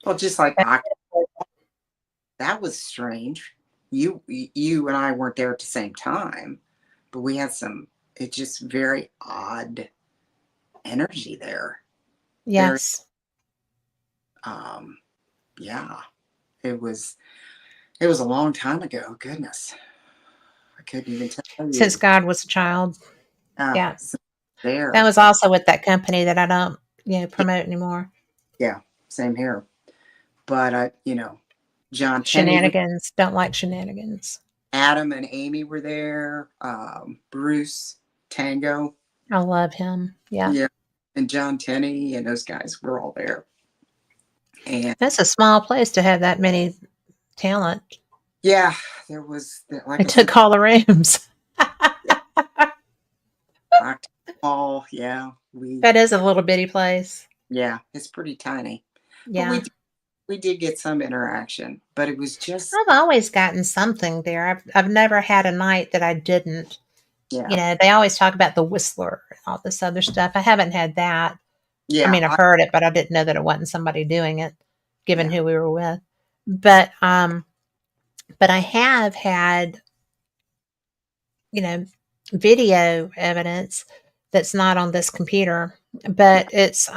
Well, just like that was strange. You and I weren't there at the same time, but we had some. It's just very odd energy there. Very Yes. um yeah. It was it was a long time ago. Goodness, I couldn't even tell Since you. God was a child. Yeah. So That there, was also with that company that I don't, yeah, promote anymore. yeah, same here. But John Tenney was, Shenanigans. Don't like shenanigans. Adam and Amy were there. Bruce Tango, I love him. Yeah. yeah, and John Tenney and those guys were all there. And That's a small place to have that many talent. yeah, there was like It I said, took all the rooms. yeah, Rock Hall. Yeah, That is a little bitty place. it's pretty tiny, but Yeah. we did get some interaction, but it was just I've always gotten something there. I've never had a night that I didn't. yeah, They always talk about the Whistler and all this other stuff. I haven't had that. I yeah, mean, I've heard it, but I didn't know that it wasn't somebody doing it, given yeah. who we were with. But I have had, you know, video evidence that's not on this computer, Yeah. but it's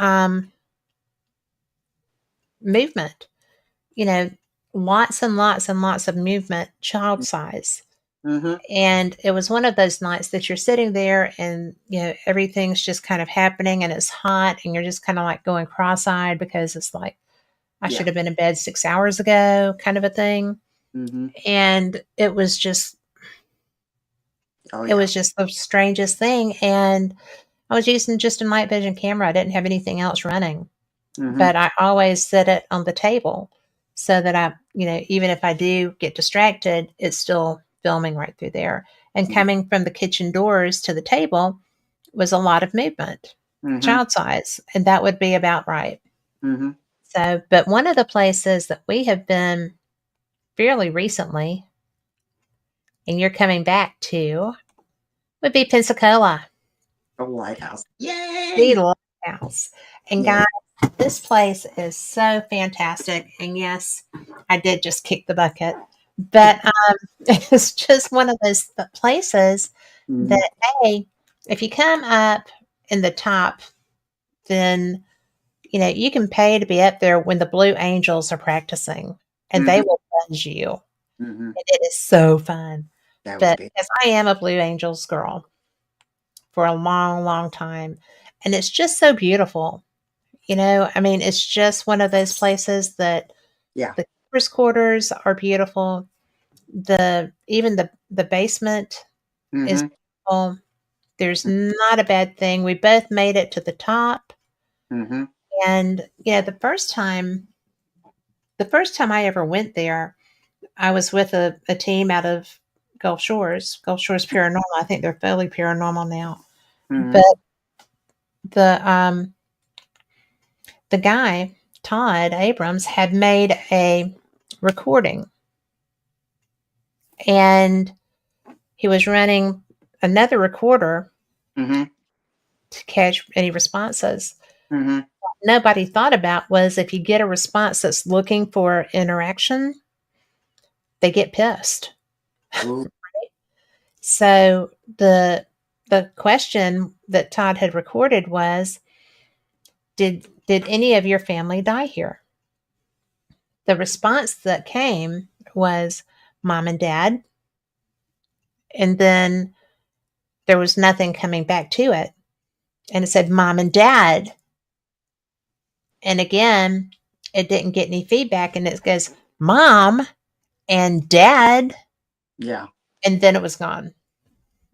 movement. You know, lots and lots and lots of movement, child size. Mhm. And it was one of those nights that you're sitting there and, everything's just kind of happening and it's hot and you're just kind of like going cross eyed because it's like, I Yeah. should have been in bed 6 hours ago, kind of a thing. Mhm. And Oh, it yeah. was just the strangest thing. And I was using just a night vision camera. I didn't have anything else running, Mhm. but I always set it on the table so that even if I do get distracted, it's still filming right through there. And Mhm. coming from the kitchen doors to the table was a lot of movement, Mhm. child size, and that would be about right. Mhm. So, but one of the places that we have been fairly recently and you're coming back to would be Pensacola, The lighthouse. Yay! the lighthouse. And Yeah. guys, this place is so fantastic. And yes, I did just kick the bucket, but it's just one of those places Mm-hmm. that, hey, if you come up in the top, then you can pay to be up there when the Blue Angels are practicing, and they Mm-hmm. will buzz you. Mm-hmm. And it is so fun. That would But be. because I am a Blue Angels girl for a long, long time, and it's just so beautiful. I mean, it's just one of those places that Yeah. the keepers' quarters are beautiful. Even the basement is Mm-hmm. beautiful. There's not a bad thing. We both made it to the top, Mm-hmm. and the first time I ever went there, I was with a team out of Gulf Shores Paranormal. I think they're fully paranormal now. Mm-hmm. But the the guy, Todd Abrams, had made a recording, and he was running another recorder Mm-hmm. to catch any responses. Mm-hmm. Nobody thought about was if you get a response that's looking for interaction, they get pissed. Ooh. So the question that Todd had recorded was, did any of your family die here? The response that came was mom and dad, and then there was nothing coming back to it. And it said mom and dad. And again, it didn't get any feedback, and it goes mom and dad, Yeah. and then it was gone.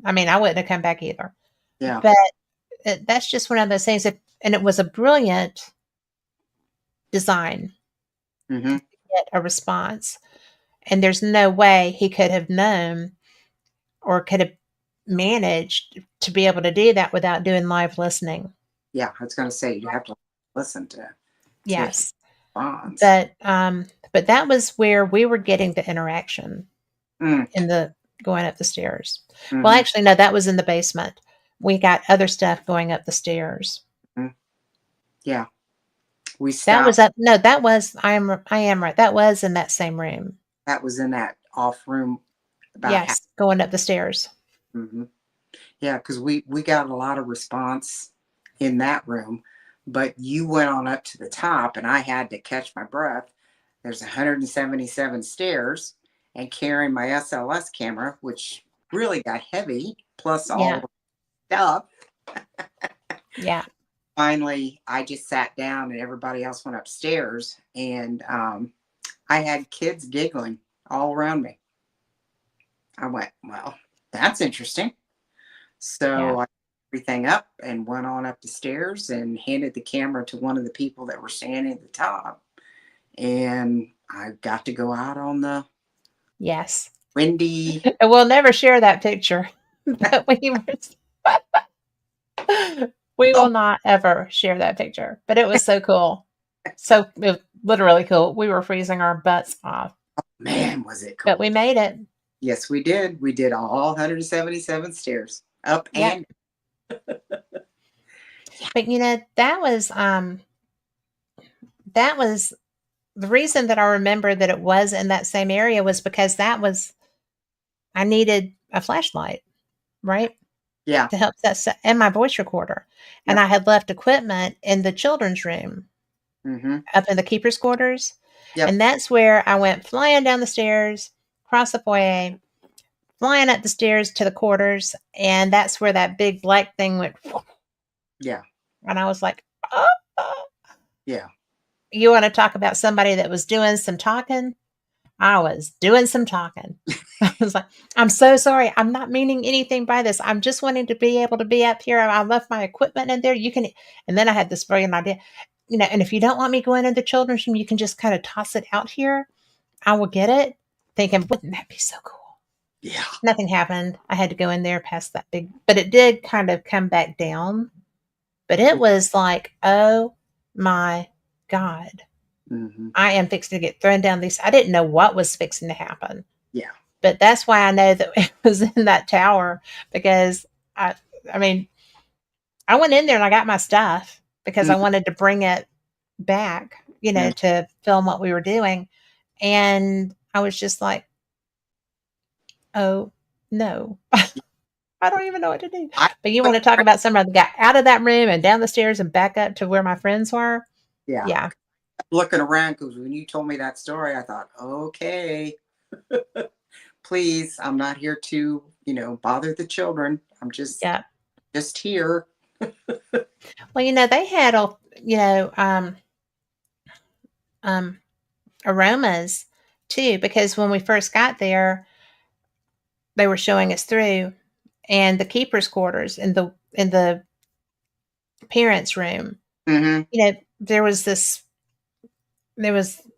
I mean, I wouldn't have come back either. Yeah. But that's just one of those things. And it was a brilliant design Mm-hmm. to get a response. And there's no way he could have known or could have managed to be able to do that without doing live listening. Yeah. I was gonna say you have to listen to Yes. bonds. But that was where we were getting the interaction Mm. in the going up the stairs. Well, Mm-hmm. actually, no, that was in the basement. We got other stuff going up the stairs. Mm-hmm. Yeah. We That was stopped. up. No, that was. I am right. That was in that same room. That was in that off room about half. Yes, going up the stairs. Mm-hmm. Yeah, because we got a lot of response in that room, but you went on up to the top, and I had to catch my breath. There's 177 stairs, and carrying my SLS camera, which really got heavy, plus all Yeah, the stuff. yeah, Finally, I just sat down, and everybody else went upstairs, and I had kids giggling all around me. I went, well, that's interesting. yeah. So I picked everything up and went on up the stairs and handed the camera to one of the people that were standing at the top. And I got to go out on the Yes. windy. And we'll never share that picture. But we Oh will not ever share that picture. But it was so cool. So it was literally cool. We were freezing our butts off, man, was it but cool. we made it. Yes, we did. We did all 177 stairs up Yep. and But that was the reason that I remember that it was in that same area was because I needed a flashlight, right? yeah. To help and my voice recorder. And Yep. I had left equipment in the children's room Mm-hmm. up in the keeper's quarters. Yep. And that's where I went flying down the stairs, across the foyer, flying up the stairs to the quarters. And that's where that big black thing went. Yeah. And I was like, oh, oh. Yeah. You want to talk about somebody that was doing some talking? I was doing some talking. I was like, I'm so sorry. I'm not meaning anything by this. I'm just wanting to be able to be up here. I left my equipment in there. You can, and then I had this brilliant idea, and if you don't want me going in the children's room, you can just kind of toss it out here. I will get it. Thinking, wouldn't that be so cool? Yeah. Nothing happened. I had to go in there past that big, but it did kind of come back down. But it was like, oh my God. Mm-hmm. I am fixing to get thrown down these. I didn't know what was fixing to happen. Yeah. But that's why I know that it was in that tower because I I mean, I went in there and I got my stuff because I Mhm. wanted to bring it back, Mhm. to film what we were doing. And I was just like, "Oh, no." I don't even know what to do. I But you want to talk about somebody that got out of that room and down the stairs and back up to where my friends were? yeah, Yeah. looking around because when you told me that story, I thought, okay, please, I'm not here to, bother the children. I'm Yeah. just here. Well, they had um, aromas too, because when we first got there, they were showing us through and the keeper's quarters in the parents' room. Hmm. There was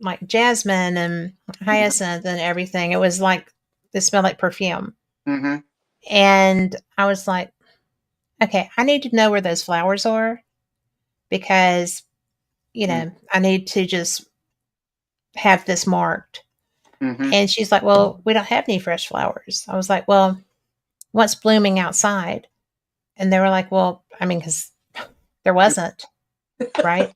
like jasmine and hyacinth and everything. It smelled like perfume. Hmm. And I was like, okay, I need to know where those flowers are because, I need to just have this marked. Hmm. And she's like, well, we don't have any fresh flowers. I was like, well, what's blooming outside? And they were like, well, I mean, because there wasn't, right?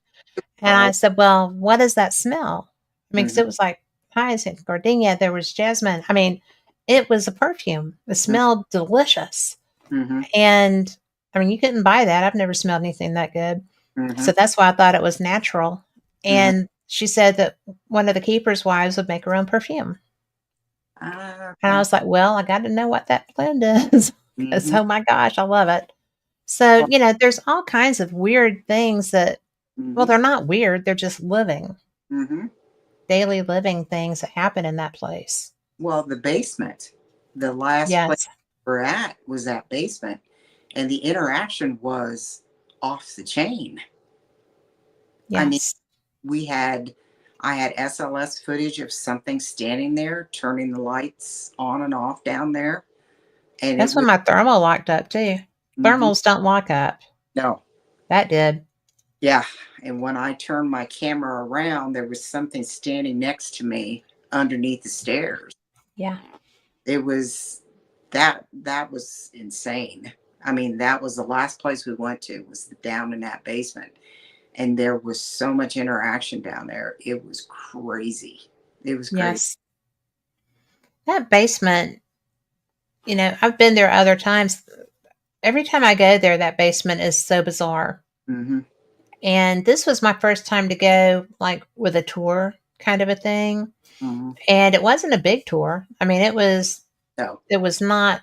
And I Oh. said, well, what does that smell? I mean, because Hmm. it was like hyacinth, gardenia, there was jasmine. I mean, it was a perfume. It smelled delicious. Hmm. And I mean, you couldn't buy that. I've never smelled anything that good. Hmm. So that's why I thought it was natural. Hmm. And she said that one of the keeper's wives would make her own perfume. And I Okay. was like, well, I got to know what that blend is because, Hmm. oh my gosh, I love it. So, Well, there's all kinds of weird things that, well, hmm. they're not weird. They're just Hmm. daily living things that happen in that place. Well, the basement, the last place Yes. we're at was that basement, and the interaction was off the chain. I mean, Yes. we had, I had SLS footage of something standing there, turning the lights on and off down there, and it That's when was, my thermal locked up too. mhm, Thermals don't lock up. no, That did. yeah. And when I turned my camera around, there was something standing next to me underneath the stairs. Yeah. It was that was insane. I mean, that was the last place we went to was down in that basement, and there was so much interaction down there. It was crazy. It was crazy. Yes. That basement, I've been there other times. Every time I go there, that basement is so bizarre. Hmm. And this was my first time to go like with a tour kind of a thing. Hmm. And it wasn't a big tour. I mean, So. it was not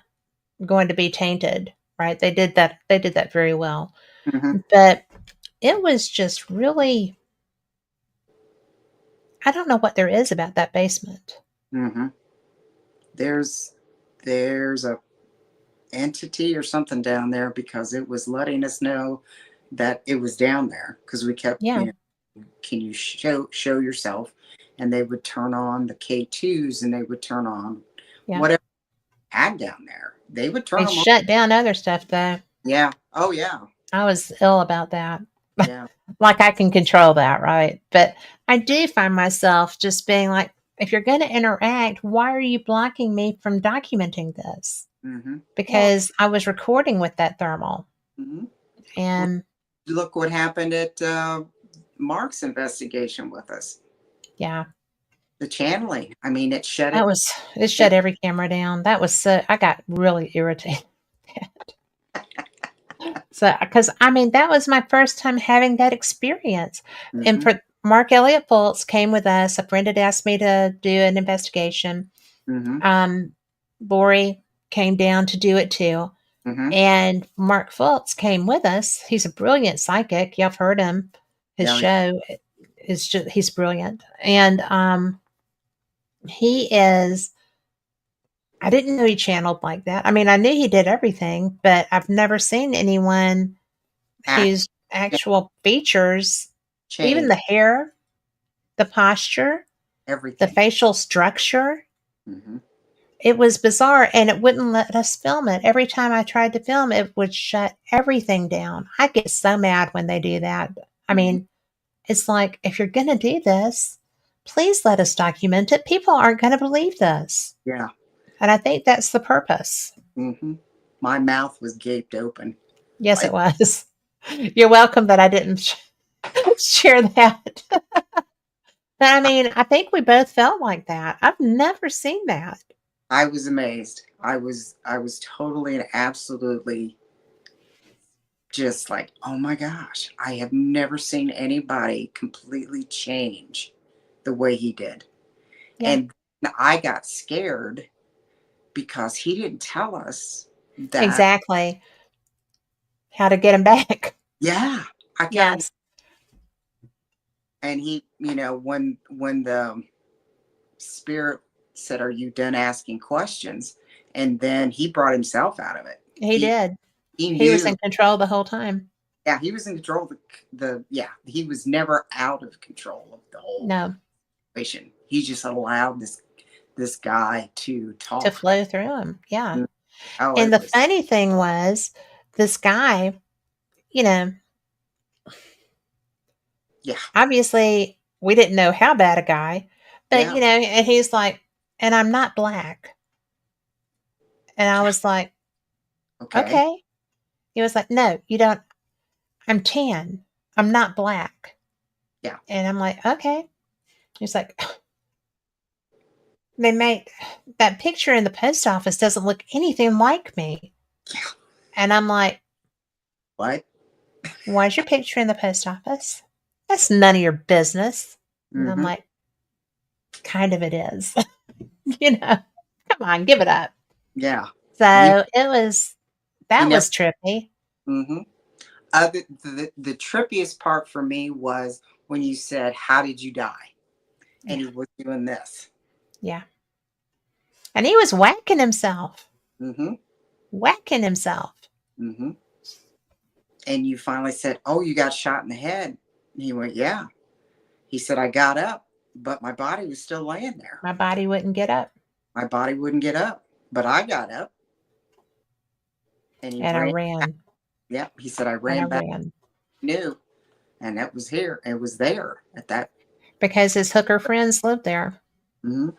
going to be tainted, right? They did that very well. Hmm. But it was just really, I don't know what there is about that basement. Hmm. There's a entity or something down there because it was letting us know that it was down there because we kept, Yeah. can you show yourself? And they would turn on the K2s and they would turn on Yeah. whatever had down there. They would turn They them on. shut down other stuff though. Yeah. Oh yeah. I was ill about that. Yeah. Like I can control that, right? But I do find myself just being like, if you're going to interact, why are you blocking me from documenting this? Hmm. Well, Because I was recording with that thermal. hmm, well, And look what happened at Mark's investigation with us. yeah, The channeling. I mean, it it. shut every camera down. I got really irritated. So, because I mean, that was my first time having that experience. And Hmm. for Mark Elliott Fultz came with us. A friend had asked me to do an investigation. Hmm. Um, Lori came down to do it too. Hmm. And Mark Fultz came with us. He's a brilliant psychic. Y'all have heard him. His Yeah. show is just, he's brilliant. And he is, I didn't know he channeled like that. I mean, I knew he did everything, but I've never seen anyone Act whose actual features, even change the hair, the posture, the everything. facial structure, Hmm. it was bizarre and it wouldn't let us film it. Every time I tried to film, it would shut everything down. I get so mad when they do that. I Hmm. mean, it's like, if you're going to do this, please let us document it. People aren't going to believe this. Yeah. And I think that's the purpose. Mm-hmm. My mouth was gaped open. Yes, it Like, was. You're welcome that I didn't share that. But I mean, I think we both felt like that. I've never seen that. I was amazed. I was totally and absolutely just like, oh my gosh, I have never seen anybody completely change the way he did. Yeah, And I got scared because he didn't tell us that, exactly. How to get him back. yeah, I kind of, Yes, and he, when the spirit said, are you done asking questions? And then he brought himself out of it. he He, did. he He was knew, in control the whole time. yeah, he was in control of yeah, he was never out of control of the whole No, situation. He just allowed this guy to to talk. flow through him. Yeah. Oh, And it the was, funny thing was, this guy, you know, yeah, obviously we didn't know how bad a guy, but, yeah, and he's like, and I'm not black. And I yeah, was like, okay, okay. He was like, no, you don't. I'm tan. I'm not black. yeah, And I'm like, okay. He's like, they made that picture in the post office doesn't look anything like me. yeah. And I'm like, What? why's your picture in the post office? That's none of your business. And I'm Mm-hmm. like, kind of it is. Come on, give it up. Yeah. You, So he that never. was trippy. Mm-hmm. The trippiest part for me was when you said, "How did you die?" And Yeah. he was doing this. Yeah. And he was whacking himself, Mm-hmm. whacking himself. Mm-hmm. And you finally said, "Oh, you got shot in the head." And he went, "Yeah." He said, "I got up, but my body was still laying there. My body wouldn't get up. My body wouldn't get up, but I got up." And he And I ran. ran. Yeah, he said, "I And I ran back, ran. knew, and that was here. It was there at that." Because his hooker friends lived there. Mm-hmm.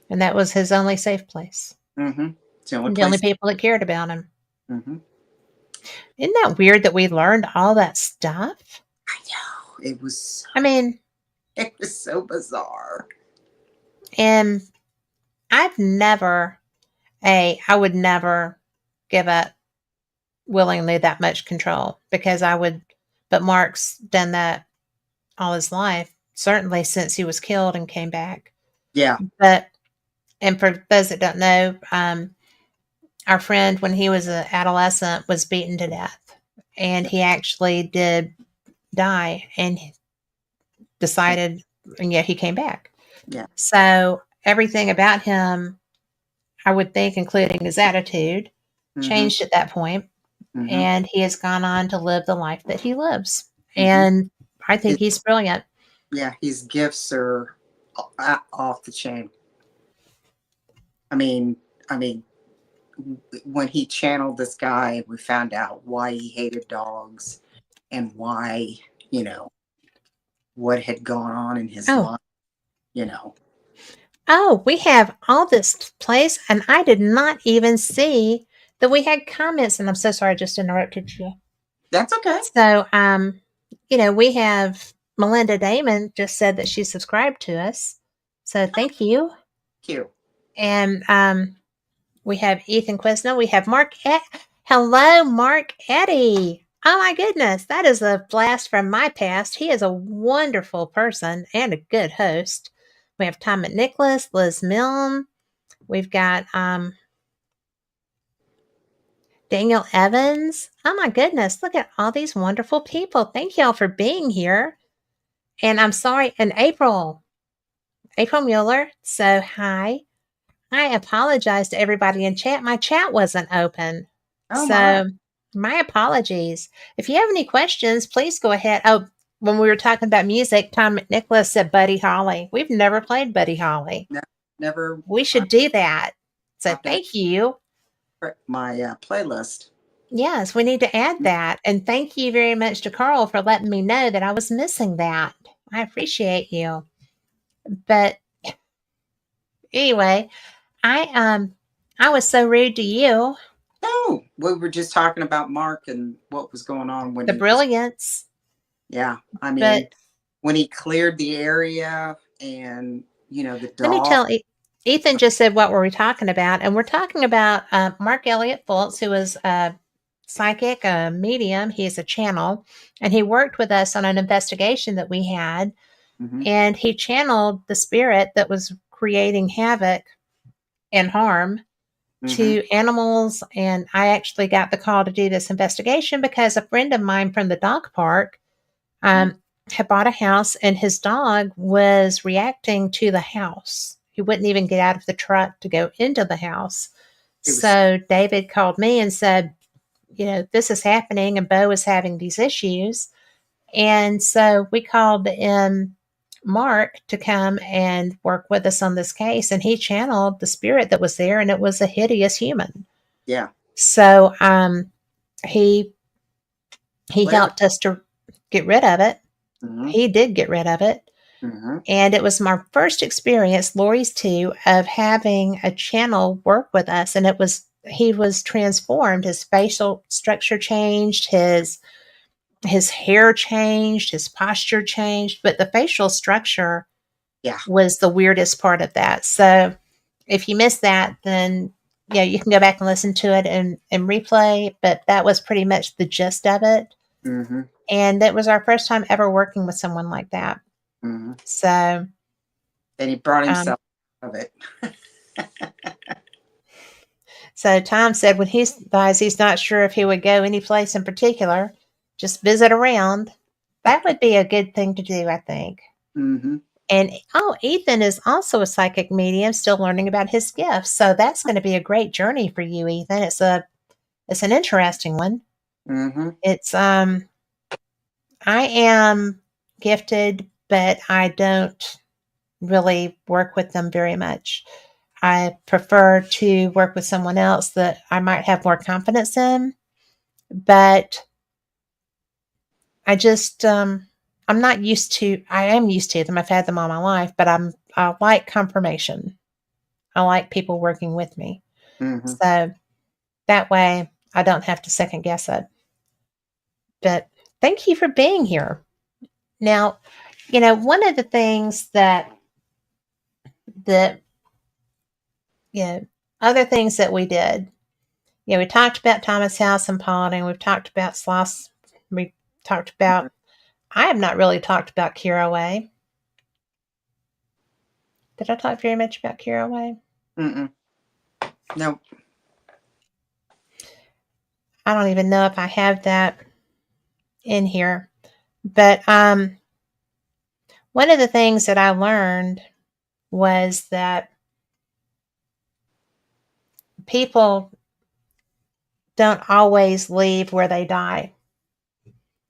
And that was his only safe place. Mm-hmm. It's the only The only place. people that cared about him. Mm-hmm. Isn't that weird that we learned all that stuff? I know. It was. I mean, It was so bizarre. and I would never give up willingly that much control because but Mark's done that all his life, certainly since he was killed and came back. Yeah. But, and for those that don't know, our friend, when he was an adolescent, was beaten to death. And he actually did die and decided, and yet he came back. Yeah. So everything about him, I would think, including his attitude, Mm-hmm. changed at that point, Mm-hmm. and he has gone on to live the life that he lives. Mm-hmm. And I think His, he's brilliant. yeah, his gifts are off the chain. I mean, when he channeled this guy, we found out why he hated dogs and why, you know, what had gone on in his Oh, life, you know. oh, we have all this place, and I did not even see that we had comments. And I'm so sorry, I just interrupted you. That's okay. So, we have Melinda Damon just said that she subscribed to us. So thank you. Cute. And we have Ethan Quesno. We have Hello, Mark Eddy. Oh my goodness, that is a blast from my past. He is a wonderful person and a good host. We have Tom McNicholas, Liz Milne. We've got Daniel Evans. Oh my goodness, look at all these wonderful people. Thank y'all for being here. And I'm sorry, and April Mueller. So hi. I apologize to everybody in chat. My chat wasn't open. Oh my. So my apologies. If you have any questions, please go ahead. Oh, when we were talking about music, Tom McNicholas said Buddy Holly. We've never played Buddy Holly. No, never. We should do that. So Popped in thank you. my playlist. Yes, we need to add that. And thank you very much to Carl for letting me know that I was missing that. I appreciate you. But anyway, I I was so rude to you. No, we were just talking about Mark and what was going on when The he was. brilliance. Yeah, I But mean, when he cleared the area and the let me dog. tell Ethan just said, what were we talking about? And we're talking about Mark Elliott Fultz, who was a psychic, a medium. He's a channel. And he worked with us on an investigation that we had. Hmm. And he channeled the spirit that was creating havoc and harm Hmm. to animals. And I actually got the call to do this investigation because a friend of mine from the dog park um, had bought a house and his dog was reacting to the house. He wouldn't even get out of the truck to go into the house. It was. So David called me and said, this is happening and Bo is having these issues. And so we called in Mark to come and work with us on this case. And he channeled the spirit that was there, and it was a hideous human. Yeah. So he Whatever. helped us to get rid of it. Hmm. He did get rid of it. Hmm. And it was my first experience, Lori's too, of having a channel work with us. And he was transformed. His facial structure changed, his hair changed, his posture changed, but the facial structure Yeah. was the weirdest part of that. So if you missed that, then you can go back and listen to it and replay. But that was pretty much the gist of it. Hmm. And it was our first time ever working with someone like that. Hmm. So And he brought um, himself out of it. So Tom said when he buys, he's not sure if he would go any place in particular, just visit around. That would be a good thing to do, I think. Hmm. And Ethan is also a psychic medium, still learning about his gifts. So that's going to be a great journey for you, Ethan. It's an interesting one. Hmm. It's I am gifted, but I don't really work with them very much. I prefer to work with someone else that I might have more confidence in, but I just I am used to them. I've had them all my life, but I like confirmation. I like people working with me. Hmm. So that way I don't have to second guess it. But thank you for being here. Now, one of the things that you know, other things that we did, we talked about Thomas House and Paulding. We've talked about Sloss. We talked about, I have not really talked about Caraway. Did I talk very much about Caraway? Mm-mm. No. I don't even know if I have that in here. But one of the things that I learned was that people don't always leave where they die.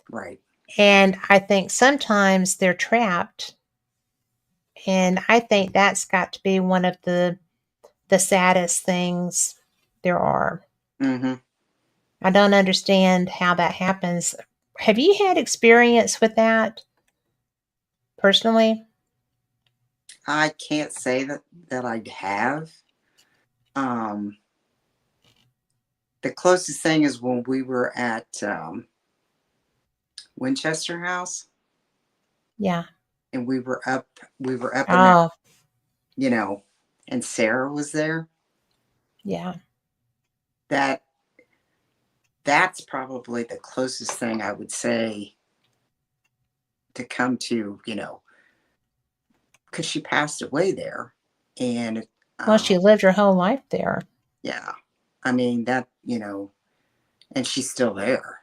Right. And I think sometimes they're trapped. And I think that's got to be one of the saddest things there are. Hmm. I don't understand how that happens. Have you had experience with that personally? I can't say that I have. Um, the closest thing is when we were at Winchester House, Yeah. and we were up in there, Oh, you know, and Sarah was there. yeah. That that's probably the closest thing I would say to come to, because she passed away there, and Well, um, she lived her whole life there. yeah, I mean that, and she's still there.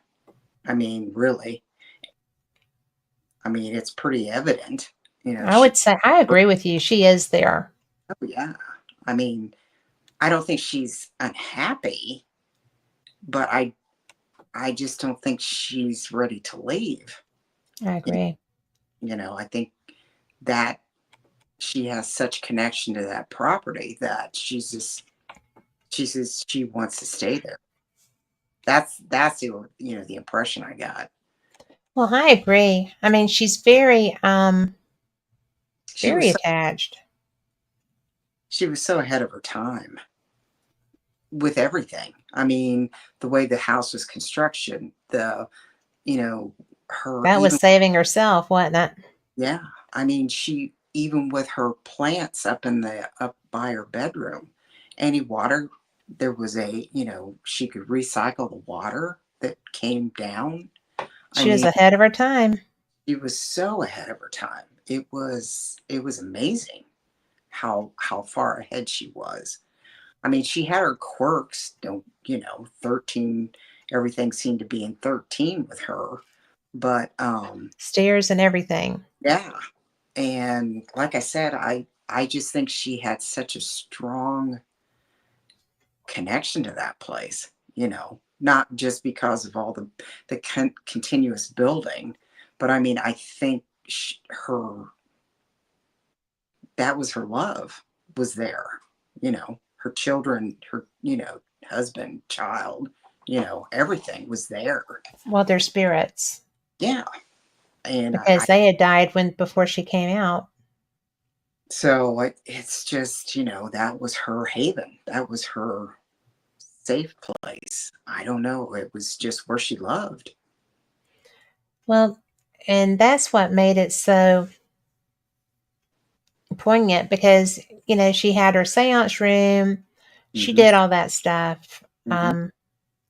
I mean, really, I mean it's pretty evident, I she. would say I agree with you. She is there. Oh yeah, I mean, I don't think she's unhappy, but I just don't think she's ready to leave. I You agree. I think that she has such connection to that property that she says she wants to stay there. That's the impression I got. Well, I agree. I mean, she's She was very so, attached. she was so ahead of her time. with everything. I mean, the way the house was construction, you know, her That was even, saving herself, wasn't it? yeah. I mean, she even with her plants up by her bedroom, any water, there was she could recycle the water that came down. I She was mean, ahead of her time. she was so ahead of her time. It was amazing how far ahead she was. I mean, she had her quirks, 13, everything seemed to be in 13 with her. But Stairs and everything. yeah. And like I said, I just think she had such a strong connection to that place, not just because of all the continuous building, but I mean, I think her that was her love was there, her children, her, husband, child, everything was there. Well, their spirits, Yeah. And because they had died when before she came out. so it's just, that was her haven. That was her safe place. I don't know. It was just where she loved. Well, and that's what made it so poignant because, she had her seance room. She Hmm. did all that stuff. Hmm.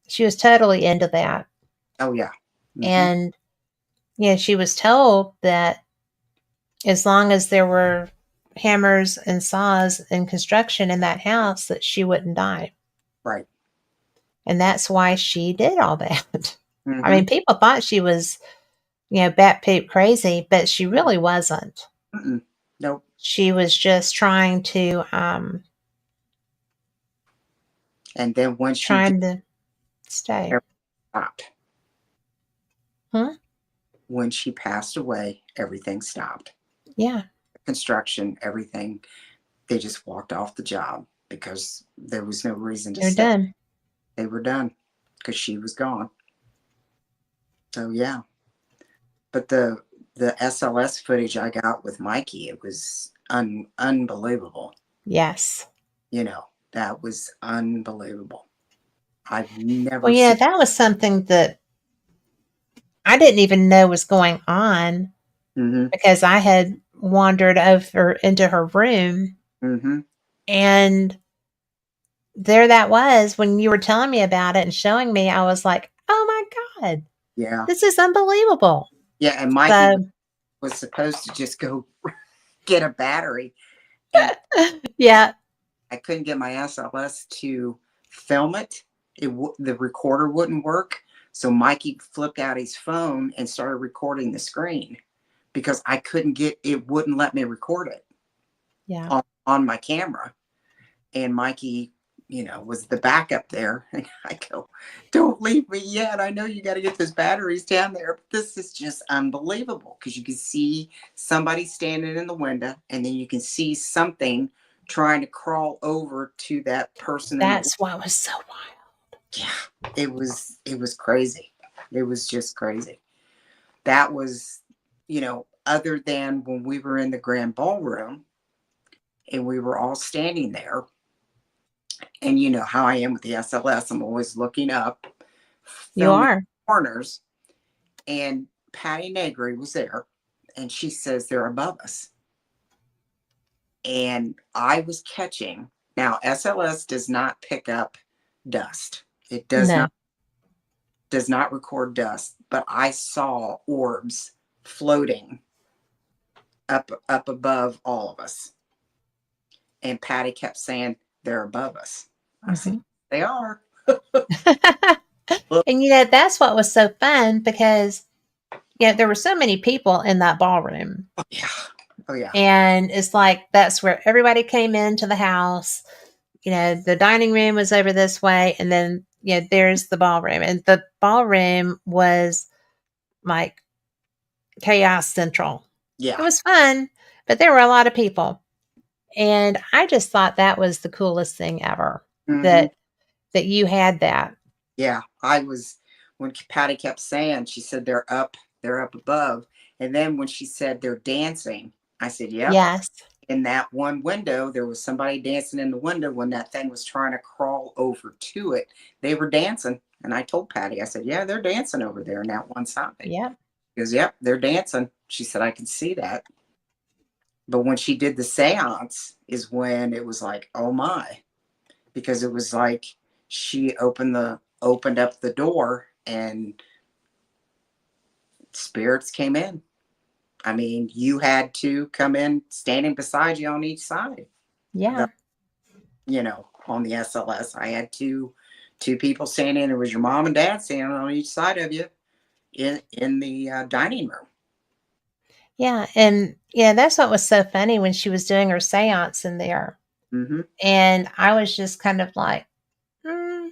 She was totally into that. Oh, yeah. Hmm. And, she was told that as long as there were hammers and saws and construction in that house, that she wouldn't die. Right. And that's why she did all that. I Hmm. mean, people thought she was, bat poop crazy, but she really wasn't. Mm-mm. Nope. She was just And then when she did, trying to stay. everything stopped. Huh? When she passed away, everything stopped. Yeah, Construction, everything. They just walked off the job because there was no reason to they're stay. done. They were done because she was gone. So yeah, but the SLS footage I got with Mikey, it was unbelievable. Yes. That was unbelievable. I've never Well, seen. that was something that I didn't even know was going on Mm-hmm. because I had wandered over into her room, Mm-hmm. and there that was when you were telling me about it and showing me. I was like, oh my God, Yeah. this is unbelievable. Yeah. And Mikey So, was supposed to just go get a battery, and yeah, I couldn't get my SLS to film it. The recorder wouldn't work. So Mikey flipped out his phone and started recording the screen because I couldn't get it, wouldn't let me record it yeah. on my camera. And Mikey, was the backup there. And I go, don't leave me yet. I know you got to get those batteries down there. But this is just unbelievable because you can see somebody standing in the window and then you can see something trying to crawl over to that person in the That's what was so wild. yeah, it was crazy. It was just crazy. That was, other than when we were in the grand ballroom and we were all standing there. And you know how I am with the SLS. I'm always looking up, You filming are. corners. And Patty Negri was there. And she says they're above us. And I was catching. Now, SLS does not pick up dust. It No. does not record dust, but I saw orbs floating up above all of us. And Patty kept saying, they're above us. I said, Hmm. they are. Look, And that's what was so fun because there were so many people in that ballroom. oh yeah. Oh yeah. And it's like that's where everybody came into the house. The dining room was over this way, and then there's the ballroom. And the ballroom was like chaos central. It Yeah. was fun, but there were a lot of people. And I just thought that was the coolest thing ever Hmm. that you had that. Yeah. When Patty kept saying, she said they're up above. And then when she said they're dancing, I said, yep, Yes. in that one window, there was somebody dancing in the window when that thing was trying to crawl over to it. They were dancing. And I told Patty, I said, yeah, they're dancing over there in that one side. Yep. He goes, yep, they're dancing. She said, I can see that. But when she did the seance is when it was like, oh my, because it was like she opened up the door and spirits came in. I mean, you had to come in standing beside you on each side. Yeah. On the SLS, I had two people standing. It was your mom and dad standing on each side of you in the dining room. Yeah. And yeah, that's what was so funny when she was doing her seance in there. Mm-hmm. And I was just kind of like, Yeah.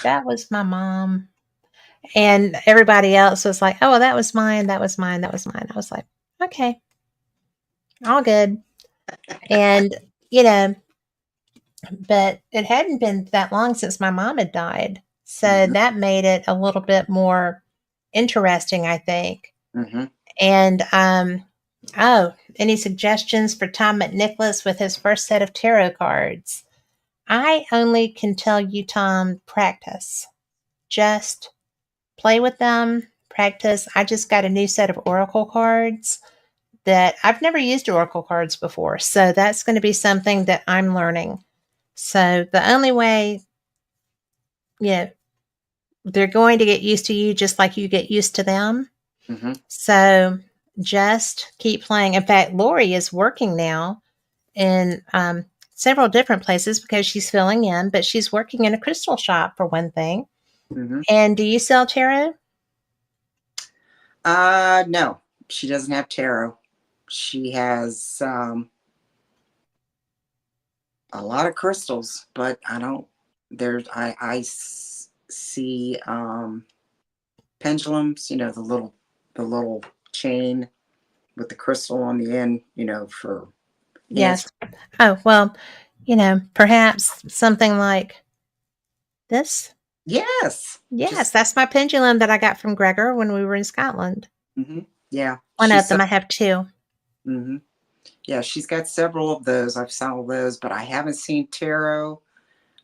that was my mom. And everybody else was like, oh, well, that was mine. That was mine. That was mine. I was like, okay, all good. And, but it hadn't been that long since my mom had died. So Mm-hmm. that made it a little bit more interesting, I think. Mm-hmm. And, any suggestions for Tom McNicholas with his first set of tarot cards? I only can tell you, Tom, practice. Just play with them, practice. I just got a new set of oracle cards that I've never used oracle cards before. So that's going to be something that I'm learning. So the only way, they're going to get used to you just like you get used to them. Mm-hmm. So just keep playing. In fact, Lori is working now in several different places because she's filling in, but she's working in a crystal shop for one thing. Mm-hmm. And do you sell tarot? No, she doesn't have tarot. She has a lot of crystals, but I don't. See pendulums. The little chain with the crystal on the end. For Yes. answer. Oh, well, perhaps something like this. Yes. Yes, Just. that's my pendulum that I got from Gregor when we were in Scotland. Mm-hmm. Yeah. One of them, I have two. Mm-hmm. Yeah, she's got several of those. I've sold those, but I haven't seen tarot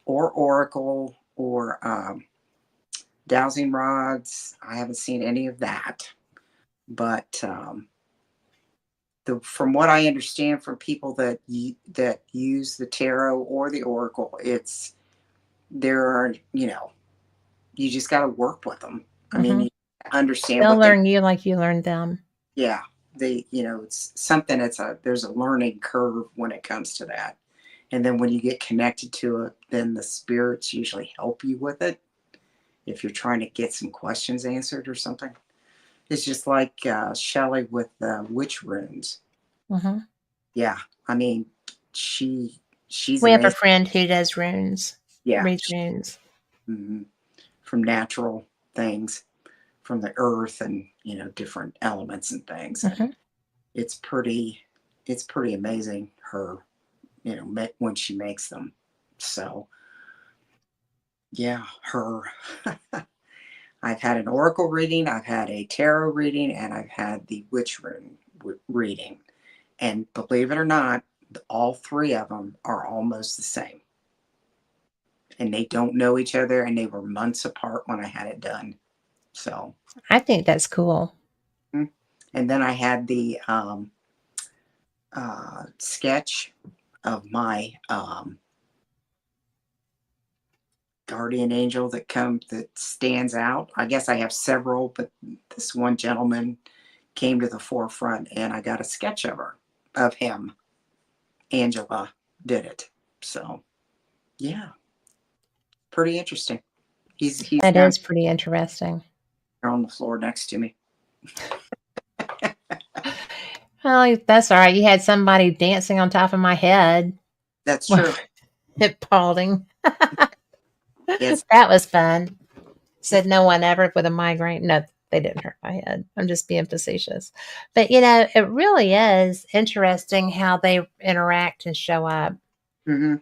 or oracle or dowsing rods. I haven't seen any of that. But from what I understand from people that use the tarot or the oracle, there are you just got to work with them. I mean, you understand They'll what they. learn you like you learned them. Yeah, it's something. There's a learning curve when it comes to that. And then when you get connected to it, then the spirits usually help you with it. If you're trying to get some questions answered or something, it's just like Shelley with the witch runes. Mm-hmm. Yeah, I mean, she's We have a amazing. friend who does runes, Yeah, reads runes. mm-hmm. From natural things, from the earth, and different elements and things, and Mm-hmm. it's pretty, it's pretty amazing. Her, when she makes them. So yeah, her. I've had an oracle reading, I've had a tarot reading, and I've had the witch rune reading. And believe it or not, all three of them are almost the same. And they don't know each other, and they were months apart when I had it done. So, I think that's cool. and then I had the sketch of my guardian angel that stands out. I guess I have several, but this one gentleman came to the forefront, and I got a sketch of him. Angela did it. So yeah, pretty interesting. He's That down is pretty interesting. here on the floor next to me. Well, that's all right. You had somebody dancing on top of my head. That's true. Hip balding. Yes. That was fun. Said no one ever with a migraine. No, they didn't hurt my head. I'm just being facetious. But, it really is interesting how they interact and show up. Mm-hmm.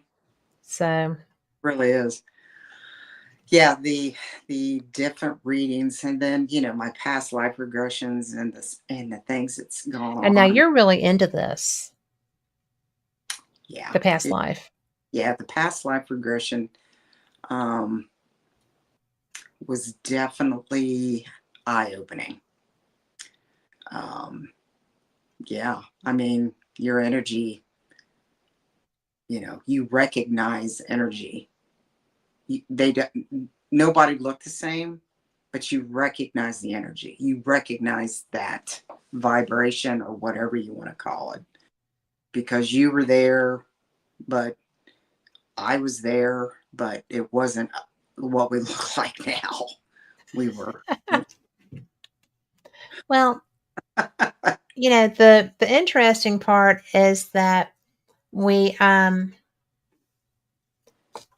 So, Really is. Yeah, the different readings, and then my past life regressions and the things that's gone And now on. you're really into this, Yeah, the past life. yeah, the past life regression um, was definitely eye opening. Um, yeah, I mean, your energy, you recognize energy. They don't, nobody looked the same, but you recognize the energy. You recognize that vibration or whatever you want to call it because you were there, but I was there, but it wasn't what we look like now. We were. Well, the interesting part is that we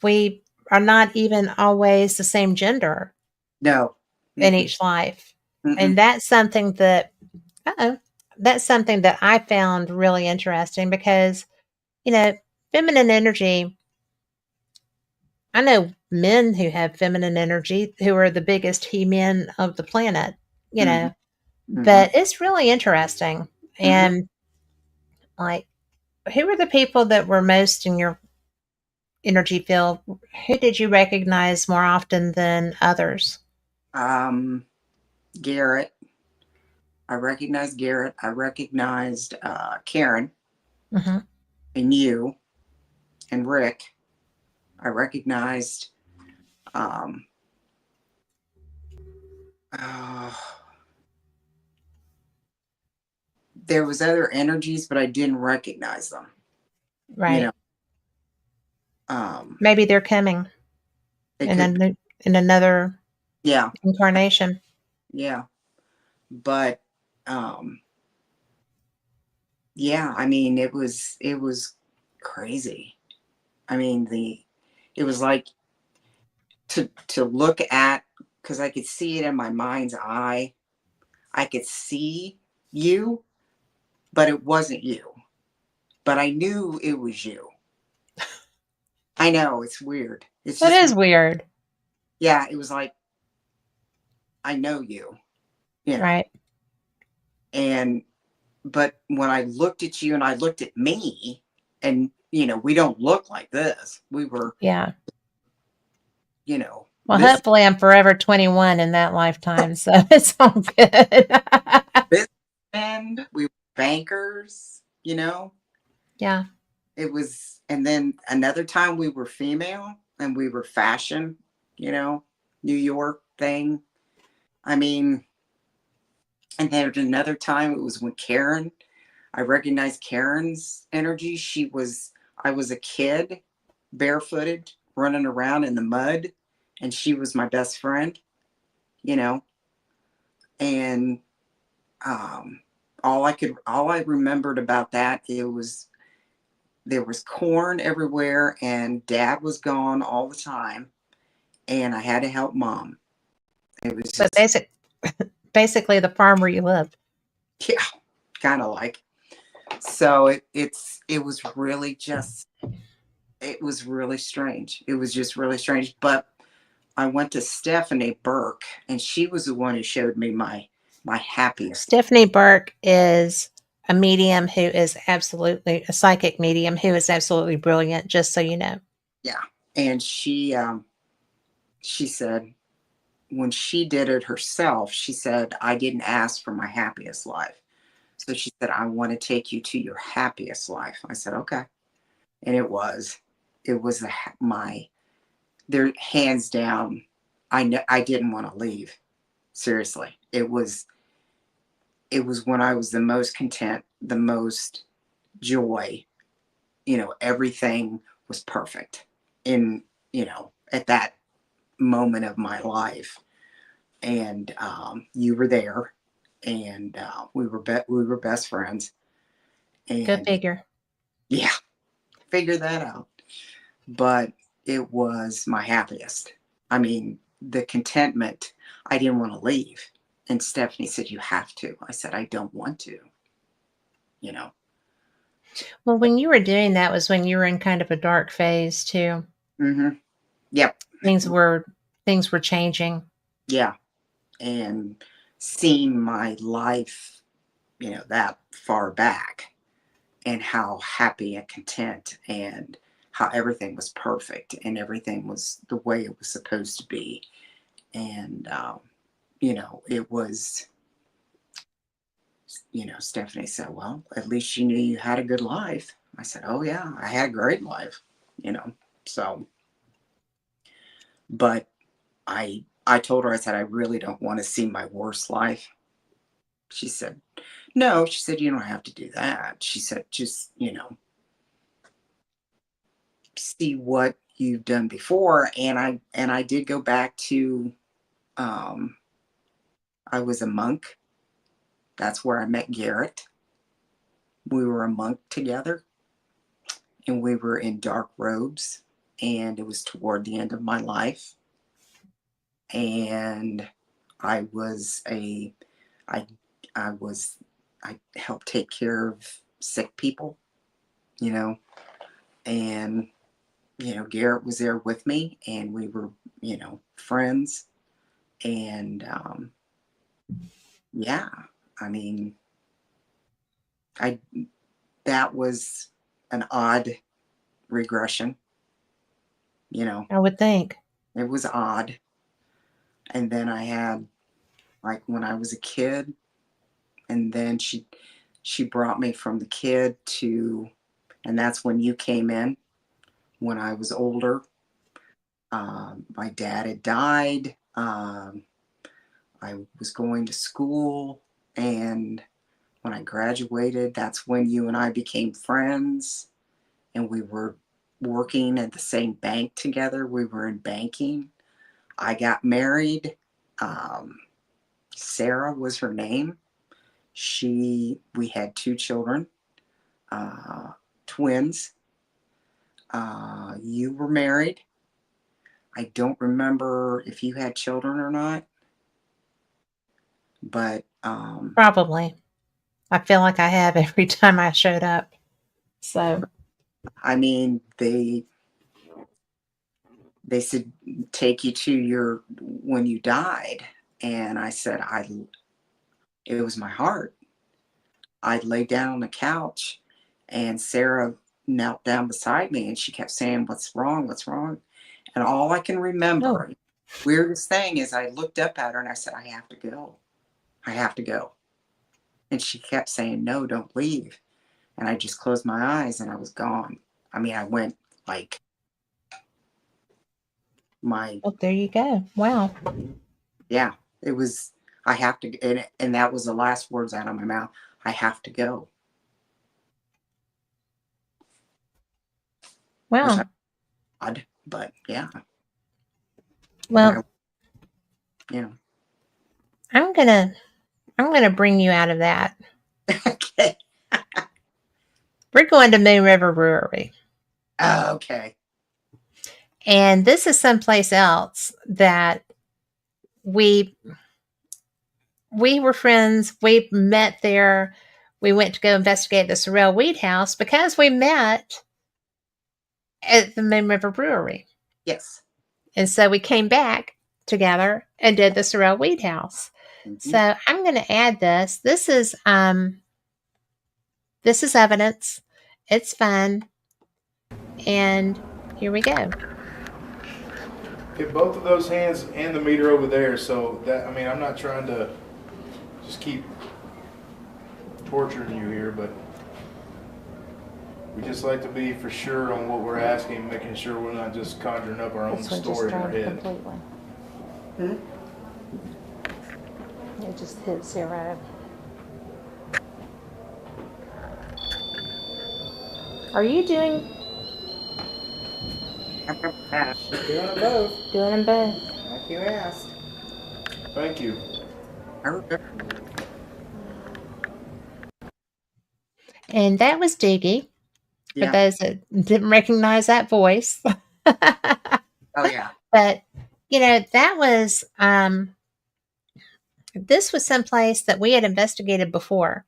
we are not even always the same gender No. in Mm-mm, each life. mm-mm. And that's something that uh-oh, that's something that I found really interesting because, you know, feminine energy, I know men who have feminine energy who are the biggest he men of the planet, Mm-hmm, mm-hmm, but it's really interesting. mm-hmm. And like, who were the people that were most in your energy field? Who did you recognize more often than others? Um, Garrett. I recognized Garrett. I recognized Karen Hmm. and you and Rick. I recognized um, uh, there was other energies, but I didn't recognize them. You know, Right. um, Maybe they're coming they in could, in another yeah, incarnation. yeah, but um, yeah. I mean, it was crazy. I mean, it was like to look at because I could see it in my mind's eye. I could see you, but it wasn't you. But I knew it was you. I know it's weird. It's That just is weird. yeah. It was like I know you, you know. Right. And but when I looked at you and I looked at me, and we don't look like this. We were, Yeah. Well, this hopefully I'm forever 21 in that lifetime, so it's all good. businessmen, we were bankers. Yeah. It was, and then another time we were female and we were fashion, New York thing. I mean, and then another time it was when Karen, I recognized Karen's energy. I was a kid, barefooted, running around in the mud, and she was my best friend, you know, and um, all I remembered about that, there was corn everywhere, and Dad was gone all the time, and I had to help Mom. It was So just, basically the farm where you live. yeah, kind of like. So it was really just it was really strange. It was just really strange. But I went to Stephanie Burke, and she was the one who showed me my happiest. Stephanie Burke is a medium who is absolutely a psychic medium who is absolutely brilliant, just so you know. Yeah, and she said when she did it herself, she said I didn't ask for my happiest life. So she said I want to take you to your happiest life. I said okay, and it was my their hands down. I didn't want to leave. Seriously, it was when I was the most content, the most joy. Everything was perfect in, at that moment of my life. And you were there, and we were best friends. Go And figure. yeah, figure that out. But it was my happiest. I mean, the contentment. I didn't want to leave. And Stephanie said, "You have to." I said, "I don't want to." You know. Well, when you were doing that was when you were in kind of a dark phase too. Mm-hmm. Yep. Things were things were changing. Yeah. And seeing my life, that far back, and how happy and content, and how everything was perfect and everything was the way it was supposed to be. And, it was, Stephanie said, well, at least you knew you had a good life. I said, oh, yeah, I had a great life, so, but I told her, I said, I really don't want to see my worst life. She said, no. She said, you don't have to do that. She said, just, see what you've done before. And I did go back to, um, I was a monk. That's where I met Garrett. We were a monk together, and we were in dark robes, and it was toward the end of my life. And I was a, I, I was, I helped take care of sick people, you know, and, Garrett was there with me, and we were, friends. And, yeah, I mean, I, that was an odd regression, I would think. it was odd. And then I had, like, when I was a kid, and then she brought me from the kid to, and that's when you came in, when I was older. My dad had died. I was going to school, and when I graduated, that's when you and I became friends, and we were working at the same bank together. We were in banking. I got married. Um, Sarah was her name. We had 2 children, twins. You were married. I don't remember if you had children or not, but Probably. I feel like I have every time I showed up. So, I mean, they said take you to your when you died, and I said it was my heart. I lay down on the couch, and Sarah knelt down beside me, and she kept saying, "What's wrong? What's wrong?" And all I can oh, remember, weirdest thing, is I looked up at her and I said, "I have to go. I have to go." And she kept saying, "No, don't leave." And I just closed my eyes and I was gone. I mean, I went like my, well, there you go. Wow. yeah, it was, I have to, and that was the last words out of my mouth. I have to go, which I Wow. odd, but yeah. And Well, you know, I'm gonna bring you out of that. okay. We're going to Moon River Brewery. Okay. And this is someplace else that we we were friends. We met there. We went to go investigate the Sorrel Weed House because we met at the Moon River Brewery. Yes. And so we came back together and did the Sorrel Weed House. Mm-hmm. So I'm going to add this. This is evidence. It's fun. And here we go. Hit both of those hands and the meter over there. So that, I mean, I'm not trying to just keep torturing you here, but we just like to be for sure on what we're asking, making sure we're not just conjuring up our own story in our head. Completely. Hmm? It just hit 0. Are you doing Doing them both, them both? like you asked. Thank you. I remember. And that was Diggy. For Yeah. those that didn't recognize that voice. Oh yeah. But that was this was someplace that we had investigated before.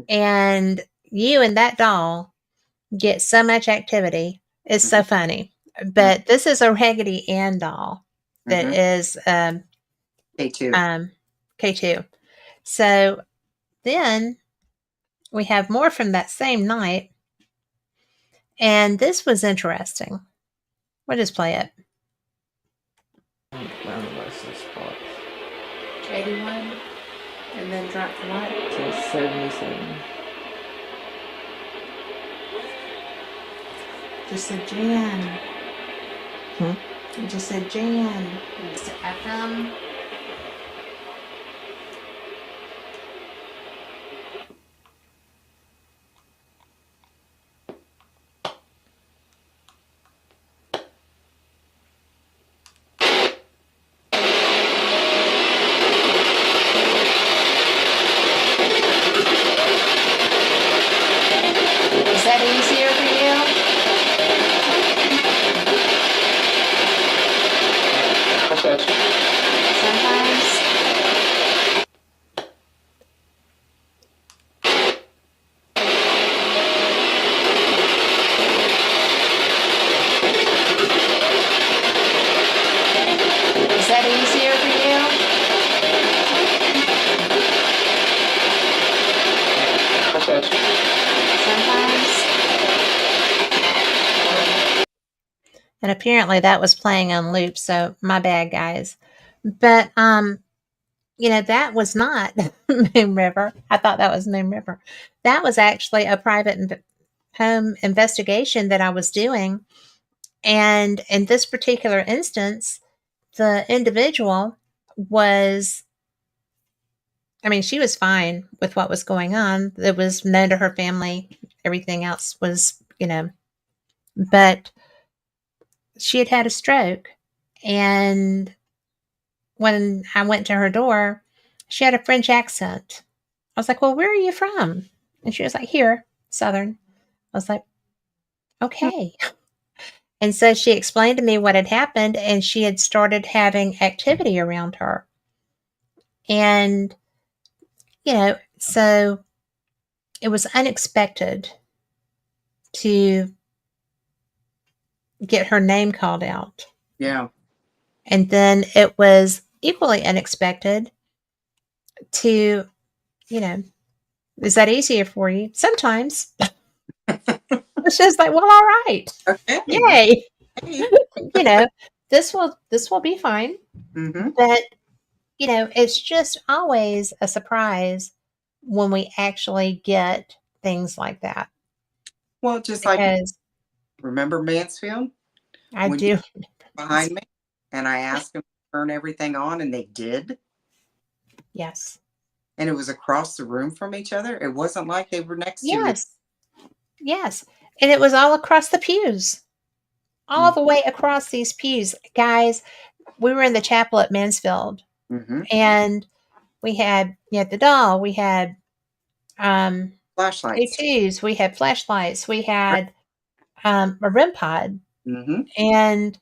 And you and that doll get so much activity. It's so funny. But this is a Raggedy Ann doll. that is K2. K2. So then we have more from that same night. And this was interesting. We'll just play it. Round the license spot 81. And then drop to what? to 77. Just said Jan. You just said Jan. It's FM. Is that easier for you? Sometimes. Is that easier for you? Sometimes. And apparently that was playing on loop, so my bad, guys. But that was not Moon River. I thought that was Moon River. That was actually a private home investigation that I was doing. And in this particular instance, the individual was, she was fine with what was going on. It was known to her family. Everything else was, but she had had a stroke. And when I went to her door, she had a French accent. I was like, well, where are you from? And she was like, here, Southern. I was like, okay. And so she explained to me what had happened, and she had started having activity around her. And, so it was unexpected to get her name called out. Yeah. And then it was equally unexpected to, is that easier for you? Sometimes. It's just like, well, all right. Okay. Yay. Hey. This will be fine. But, it's just always a surprise when we actually get things like that. Well, just Because remember Mansfield? I When do. you were behind me and I asked them to turn everything on and they did. Yes. And it was across the room from each other. It wasn't like they were next to each other. Yes. And it was all across the pews. All the way across these pews. Guys, we were in the chapel at Mansfield. And we had the doll. We had Flashlights. K2s. We had flashlights. We had a REM pod. And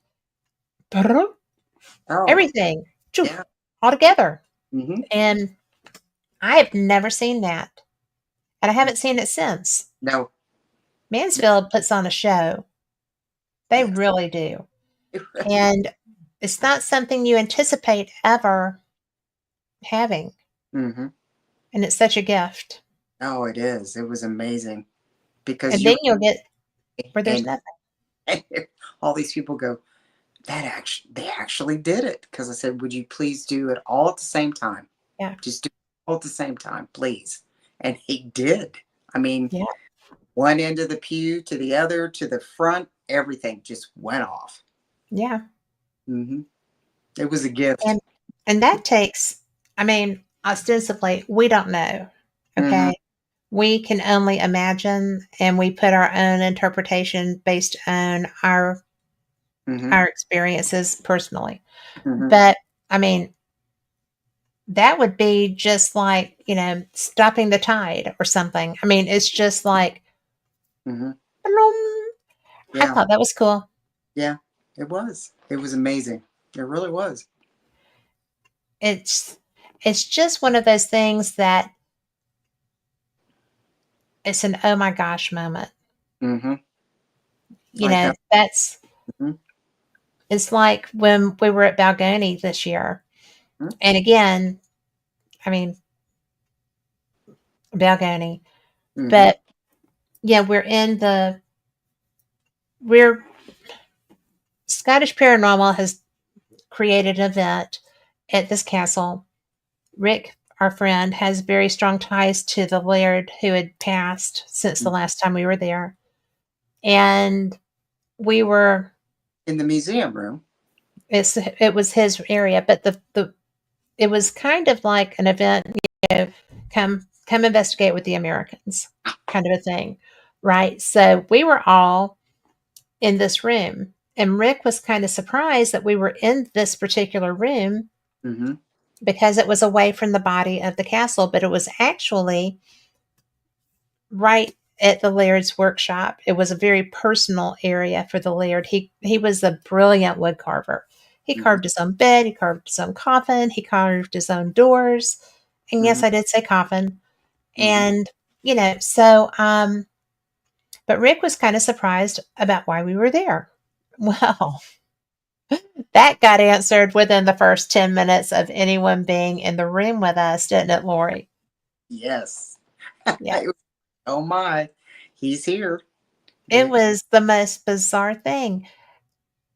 everything. Yeah. All together. And I have never seen that. And I haven't seen it since. No. Mansfield puts on a show. They really do. And it's not something you anticipate ever having. And it's such a gift. Oh, it is. It was amazing. Because And then you'll get where there's nothing. And all these people go, they actually did it. Because I said, would you please do it all at the same time? Yeah. Just do it all at the same time, please. And he did. One end of the pew to the other, to the front, everything just went off. Yeah. It was a gift. And that takes, ostensibly, we don't know. Okay. We can only imagine, and we put our own interpretation based on our experiences personally. But that would be just like, stopping the tide or something. It's just like, I thought that was cool. Yeah, it was. It was amazing. It really was. It's just one of those things that it's an oh my gosh moment. That's It's like when we were at Balgoni this year. And again, I mean, Balgoni. Mm-hmm. But yeah, we're Scottish Paranormal has created an event at this castle. Rick, our friend, has very strong ties to the laird who had passed since the last time we were there. And we were In the museum room. it was his area, but the it was kind of like an event, come investigate with the Americans kind of a thing. Right. So we were all in this room. And Rick was kind of surprised that we were in this particular room Mm-hmm. because it was away from the body of the castle, but it was actually right at the Laird's workshop. It was a very personal area for the Laird. He was a brilliant wood carver. He Mm-hmm. carved his own bed, he carved his own coffin, he carved his own doors. And yes, Mm-hmm. I did say coffin. Mm-hmm. And, so but Rick was kind of surprised about why we were there. Well, that got answered within the first 10 minutes of anyone being in the room with us, didn't it, Lori? Yes. Yeah. Oh my, he's here. It was the most bizarre thing.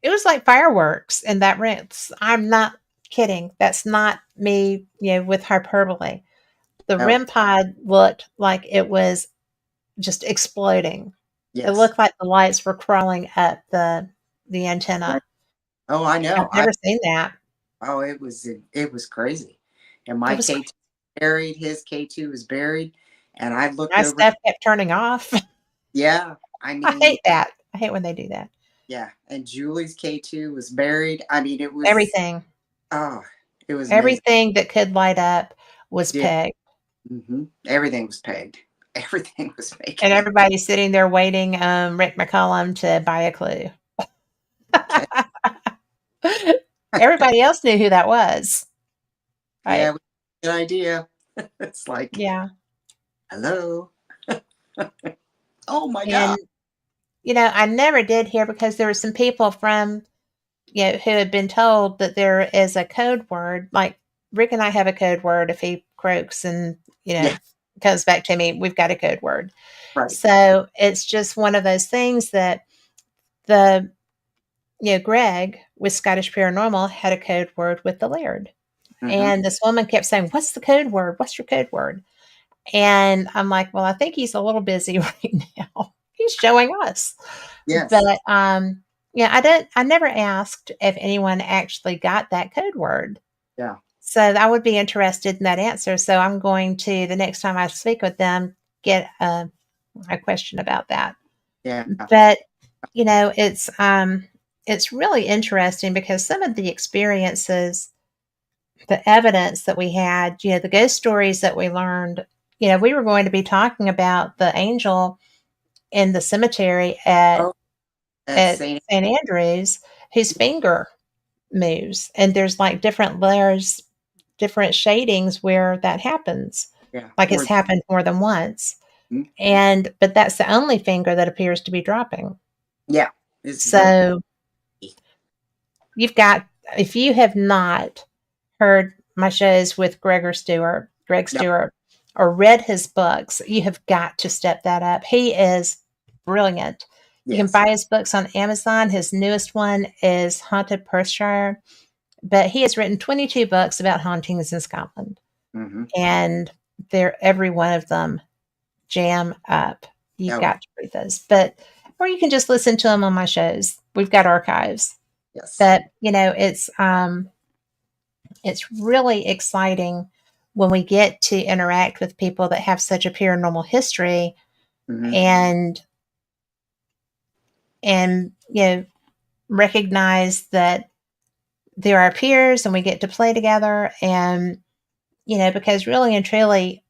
It was like fireworks in that room. I'm not kidding. That's not me, with hyperbole. The Oh, REM pod looked like it was just exploding. It yes. looked like the lights were crawling up the Right. antenna. Oh, I I've know. never seen that. It was crazy. And It my was K2 buried, his K2 was buried, and I looked my over. stuff kept turning off. Yeah, I I mean, hate that. I hate when they do that. yeah, and Julie's K2 was buried. I mean, it was Everything, oh, it was amazing. everything that could light up was Yeah. pegged, Everything was pegged. Everything was and making. everybody's sitting there waiting, Rick McCollum to buy a clue. Okay. Everybody else knew who that was, Yeah, right? good idea. It's like, Yeah, hello. Oh my and God. I never did hear because there were some people from who had been told that there is a code word. Like Rick and I have a code word if he croaks and Yeah, comes back to me. We've got a code word. right. So it's just one of those things that the Greg with Scottish Paranormal had a code word with the Laird. Hmm. And this woman kept saying, "What's the code word? What's your code word?" And I'm like, "Well, I think he's a little busy right now. He's showing us." Yes. But yeah, I never asked if anyone actually got that code word. Yeah. So I would be interested in that answer. So I'm going to, the next time I speak with them, get a question about that. Yeah. But it's really interesting because some of the experiences, the evidence that we had, the ghost stories that we learned, we were going to be talking about the angel in the cemetery Oh, that's at Saint. St. Andrews whose finger moves, and there's like different layers, different shadings where that happens. Yeah. Like it's Or happened more than once. Mhm. But that's the only finger that appears to be dropping. Yeah. It's very. So you've got, if you have not heard my shows with Greg No. Stewart, or read his books, you have got to step that up. He is brilliant. You can Yes. buy his books on Amazon. His newest one is Haunted Perthshire, but he has written 22 books about hauntings in Scotland, Hmm. and they're every one of them jam up. You've Oh yeah. got to read those, or you can just listen to them on my shows. We've got archives, Yes. but it's really exciting when we get to interact with people that have such a paranormal history, Hmm. and and recognize that they're our peers and we get to play together, and because really and truly,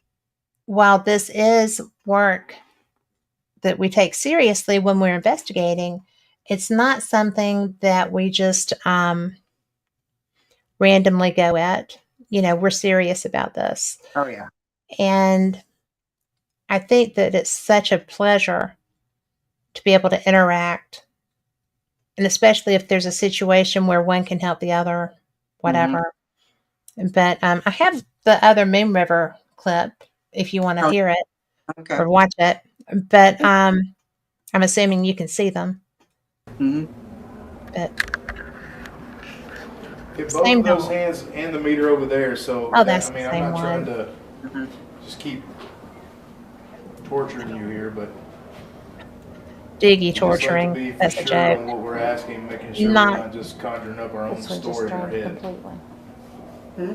while this is work that we take seriously when we're investigating, it's not something that we just randomly go at. We're serious about this. Oh yeah. And I think that it's such a pleasure to be able to interact and especially if there's a situation where one can help the other, whatever. But I have the other Moon River clip if you want to Oh, hear it okay. or watch it. But I'm assuming you can see them. hmm But Get both same of those home. hands and the meter over there. So Oh, that, that's I the mean, I'm same not trying one. to hmm just keep torturing you here, but Doogie we just like to torturing. be for That's a sure joke. on what we're asking, making sure we're Not not just conjuring up our own This one just story in our died head. completely. hmm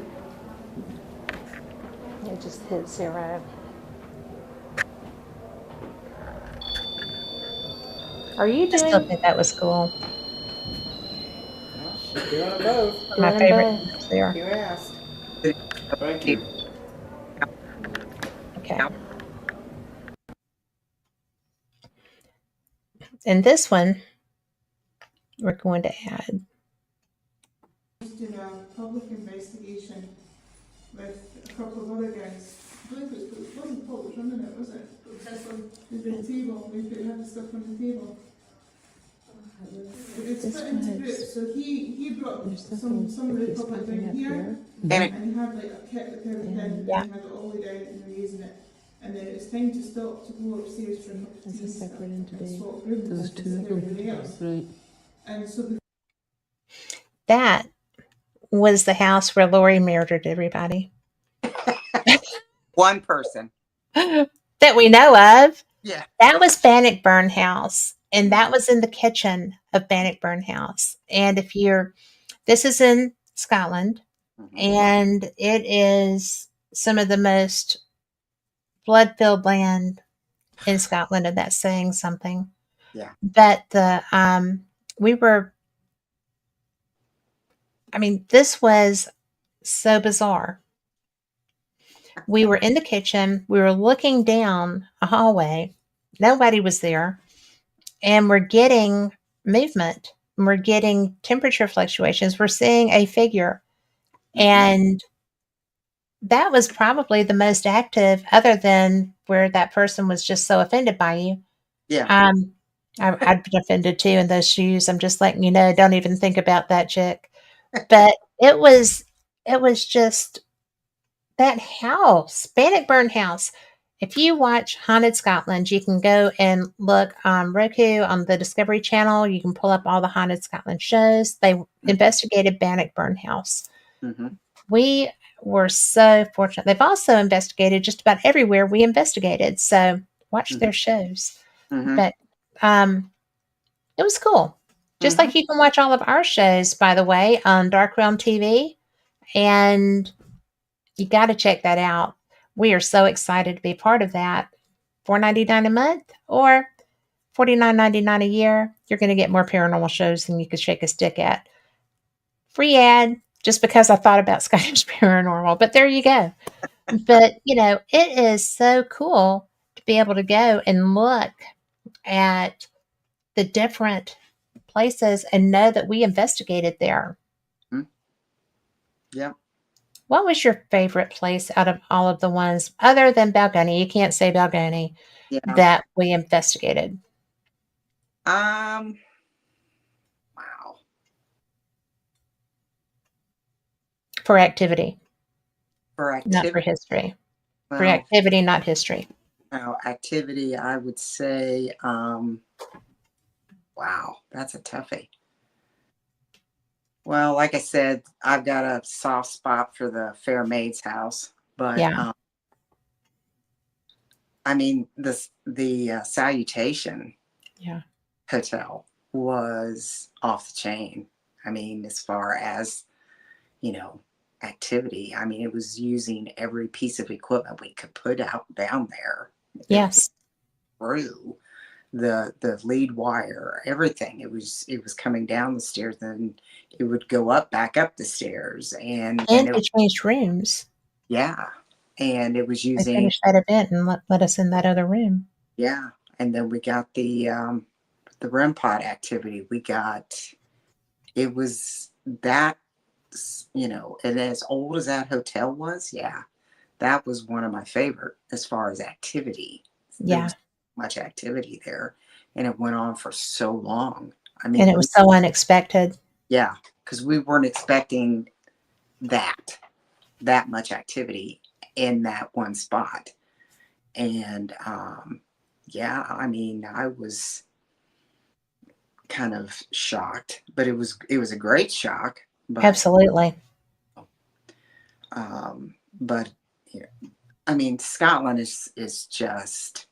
It just hit 0. Are you I still doing think that was cool. Well, she's doing them both. My doing them favorite both? clips there. You asked. Thank you. Okay. And this one we're going to add. Did a public investigation with a couple of other guys. I believe it wasn't Paul was running it, was it? The table, we had the stuff on the table. It's This put into was- groups, so he brought There's some something of the that keeps public popping down up here, here. And and he had like a kit with everything, and Yeah. he had it all the way down and they were using it. And then it was time to stop to go upstairs for That's tea a stuff separate and entity. swap rooms There's and two of everything them. else. Right. And so That was the house where Lori murdered everybody one person. that we know of. Yeah. That was Bannockburn House, and that was in the kitchen of Bannockburn House. And this is in Scotland, hmm and it is some of the most blood-filled land in Scotland, and that's saying something. Yeah. But this was so bizarre. We were in the kitchen, we were looking down a hallway, nobody was there, and we're getting movement. We're getting temperature fluctuations. We're seeing a figure. Mhm. And that was probably the most active, other than where that person was just so offended by you. Yeah. I'd been offended too in those shoes. I'm just letting you know, don't even think about that chick. But it was just that house, Bannockburn House. If you watch Haunted Scotland, you can go and look on Roku on the Discovery Channel. You can pull up all the Haunted Scotland shows. They investigated Bannockburn House. hmm We were so fortunate. They've also investigated just about everywhere we investigated. So watch their shows. hmm But it was cool. Just hmm like you can watch all of our shows, by the way, on Dark Realm TV. And you got to check that out. We are so excited to be part of that. $4.99 a month or $49.99 a year. You're going to get more paranormal shows than you could shake a stick at. Free ad, just because I thought about Scottish Paranormal, but there you go. But it is so cool to be able to go and look at the different places and know that we investigated there. Yeah. What was your favorite place out of all of the ones other than Balgony? You can't say Balgony Yeah. that we investigated Wow. for activity, For not for activity, history. For well, activity, not history. activity, I would say, wow, that's a toughie. Well, like I said, I've got a soft spot for the Fair Maid's house, but Yeah. I mean, the Salutation Yeah. Hotel was off the chain. I mean, as far as activity, I mean, it was using every piece of equipment we could put out down there. Yes. Through the lead wire, everything. It was coming down the stairs, and it would go back up the stairs, and And it we changed rooms. yeah, and it was We using finished that event and let us in that other room. yeah, and then we got the REM pod activity. It was that and as old as that hotel was, yeah, that was one of my favorite as far as activity. There Yeah. was much activity there, and it went on for so long. I mean, And it was so unexpected. yeah, because we weren't expecting that much activity in that one spot. And yeah, I mean, I was kind of shocked, but it was a great shock. But Absolutely. but yeah, I mean, Scotland is just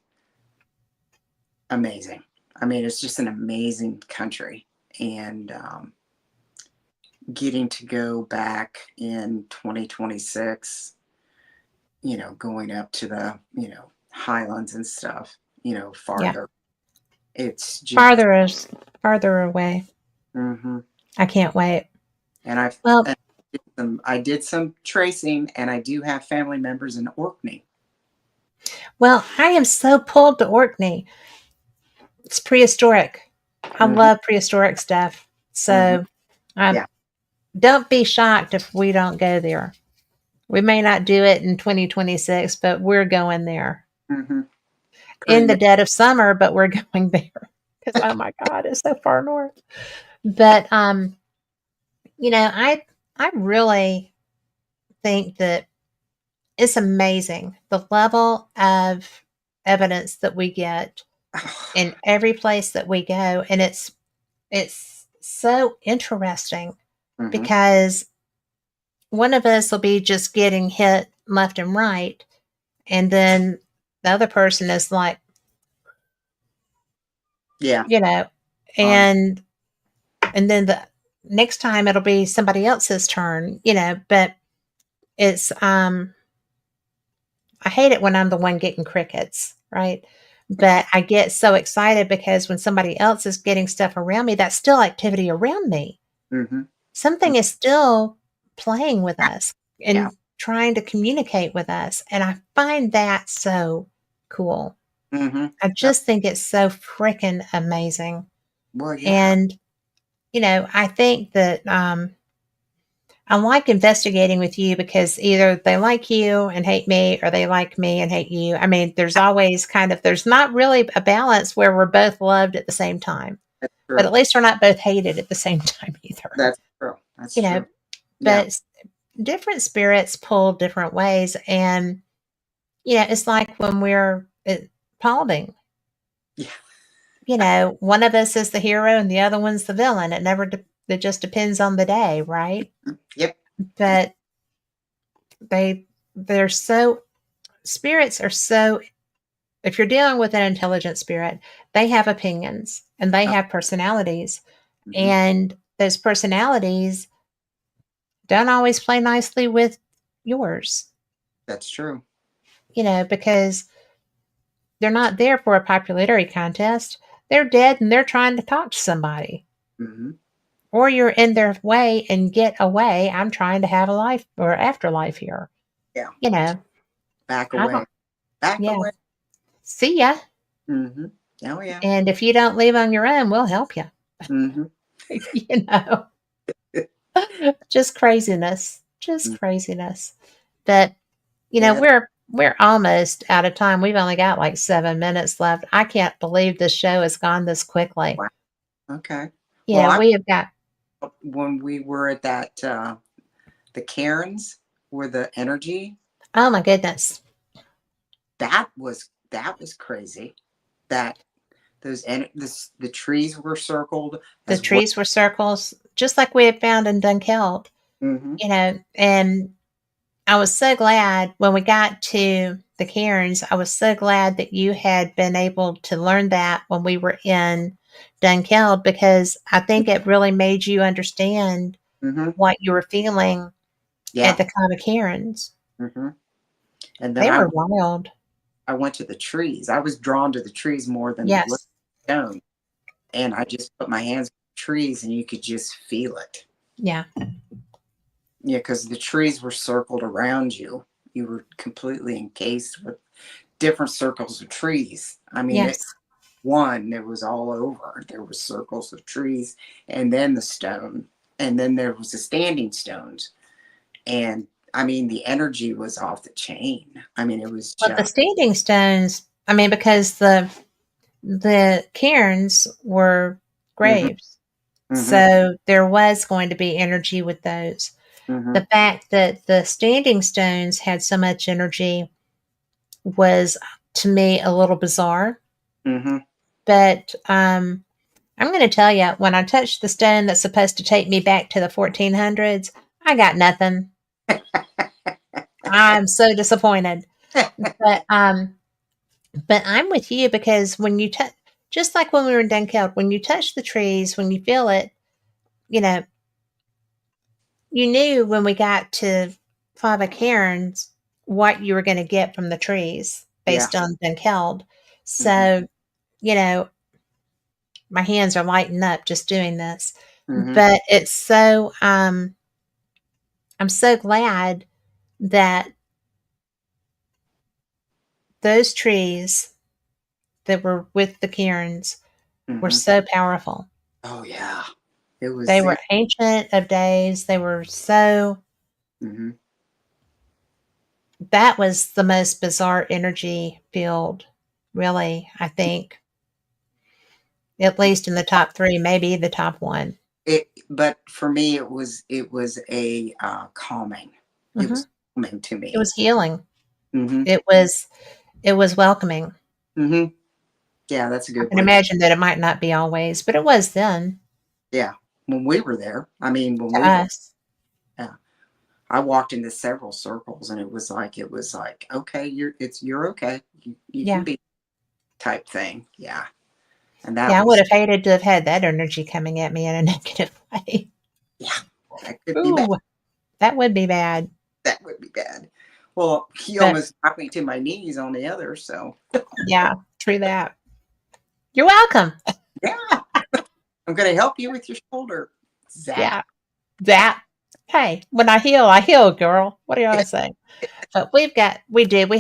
amazing. I mean, it's just an amazing country, and getting to go back in 2026, going up to the Highlands and stuff, Yeah. farther. It's just Farther away. hmm I can't wait. and Well, I did some tracing, and I do have family members in Orkney. I am so pulled to Orkney. It's prehistoric. I Hmm. love prehistoric stuff. Hmm. So um, Yeah. don't be shocked if we don't go there. We may not do it in 2026, but we're going there Hmm. Pretty in the much. dead of summer, but we're going there because, oh my God, it's so far north. But, I really think that it's amazing the level of evidence that we get in every place that we go. And it's so interesting Hmm. because one of us will be just getting hit left and right, and then the other person is like, Yeah. you know, On. and then the next time it'll be somebody else's turn, but it's I hate it when I'm the one getting crickets, right? But I get so excited because when somebody else is getting stuff around me, that's still activity around me. Hmm. Something is still playing with us Yeah. and trying to communicate with us. And I find that so cool. Hmm. I just think it's so freaking amazing. Well, yeah. And, I think that I like investigating with you because either they like you and hate me or they like me and hate you. I mean, there's not really a balance where we're both loved at the same time, That's but at true. least we're not both hated at the same time either. That's true. That's You know, true. Yeah. but different spirits pull different ways. And, it's like when we're at Paulding, Yeah. one of us is the hero and the other one's the villain. It just depends on the day, right? Yep. But they, they're so, spirits are so, if you're dealing with an intelligent spirit, they have opinions and they have personalities. Hmm. And those personalities don't always play nicely with yours, That's true. because they're not there for a popularity contest. They're dead and they're trying to talk to somebody. Hmm. Or you're in their way and get away. I'm trying to have a life or afterlife here. Yeah. You know, Back I away. don't, Back yeah. away. See ya. Hmm. Oh yeah. And if you don't leave on your own, we'll help you. Hmm. you know, just craziness, just craziness. But Yeah. we're almost out of time. We've only got like 7 minutes left. I can't believe this show has gone this quickly. Wow. Okay. Well, We have got. when we were at that the cairns where the energy, Oh my goodness, that was crazy. That the trees were circled the as well. trees were circles, just like we had found in Dunkeld. Hmm. And I was so glad when we got to the cairns. I was so glad that you had been able to learn that when we were in Dunkeld, because I think it really made you understand Hmm. what you were feeling at Yeah. the comic cairns. Hmm. And then They I were wild. I went to the trees. I was drawn to the trees more than the little Yes. stone, and I just put my hands on the trees, and you could just feel it. Yeah. Yeah, because the trees were circled around you. You were completely encased with different circles of trees. I mean, Yes. it was all over. There were circles of trees, and then the stone, and then there was the standing stones. And I mean, the energy was off the chain. I mean, it was But the just standing stones, I mean, because the cairns were mhm, graves. So there was going to be energy with those. The fact that the standing stones had so much energy was to me a little bizarre. But I'm going to tell you, when I touched the stone that's supposed to take me back to the 1400s, I got nothing. I'm so disappointed. But I'm with you, because when you touch, just like when we were in Dunkeld, when you touch the trees, when you feel it, you know, you knew when we got to Fava Cairns what you were going to get from the trees based on Dunkeld. So, you know, my hands are lighting up just doing this. But it's so, I'm so glad that those trees that were with the cairns were so powerful. Oh yeah, it was. They were ancient of days. They were so. That was the most bizarre energy field, really. I think, at least in the top 3, maybe the top 1. But for me, it was a calming. It was calming to me. It was healing. It was welcoming. Yeah, that's a I good can way. imagine that it might not be always, but it was then. Yeah, when we were there, I mean, when To we were, us. yeah, I walked into several circles, and it was like, okay, you're okay, you can Yeah. be, type thing. Yeah, and Yeah, that I would was, have hated to have had that energy coming at me in a negative way. yeah, that could be bad. Ooh, that would be bad. That would be bad. Well, he But almost knocked me to my knees on the other, so yeah, true that. You're welcome. yeah, I'm gonna help you with your shoulder, Zap. Yeah. That. Hey, when I heal, girl. What do you want to say? But we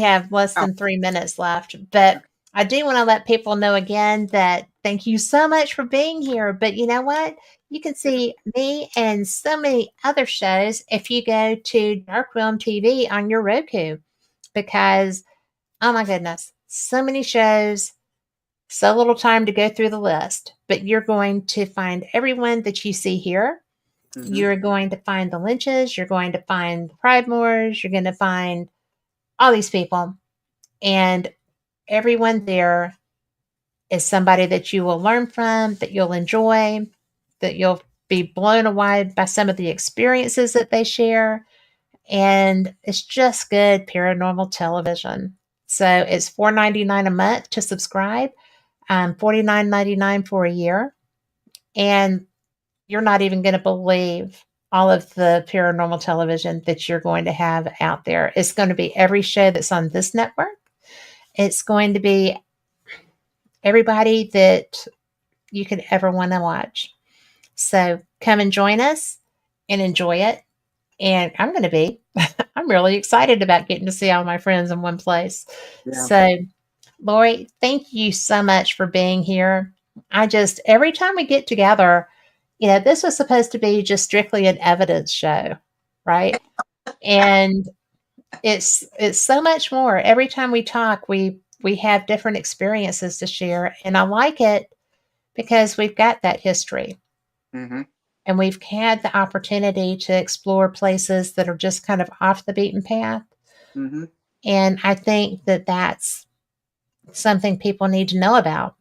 have less Oh, than 3 minutes left. But okay. I do want to let people know again that thank you so much for being here. But you know what? You can see me and so many other shows if you go to Dark Realm TV on your Roku, because, oh my goodness, so many shows, so little time to go through the list. But you're going to find everyone that you see here. You're going to find the Lynches. You're going to find the Pridemores. You're going to find all these people. And everyone there is somebody that you will learn from, that you'll enjoy, that you'll be blown away by some of the experiences that they share. And it's just good paranormal television. So it's $4.99 a month to subscribe, $49.99 for a year. And you're not even going to believe all of the paranormal television that you're going to have out there. It's going to be every show that's on this network. It's going to be everybody that you could ever want to watch. So come and join us and enjoy it. And I'm really excited about getting to see all my friends in one place. Yeah. So, Lori, thank you so much for being here. Every time we get together, this was supposed to be just strictly an evidence show, right? And it's so much more. Every time we talk, we have different experiences to share, and I like it because we've got that history. And we've had the opportunity to explore places that are just kind of off the beaten path. And I think that that's something people need to know about.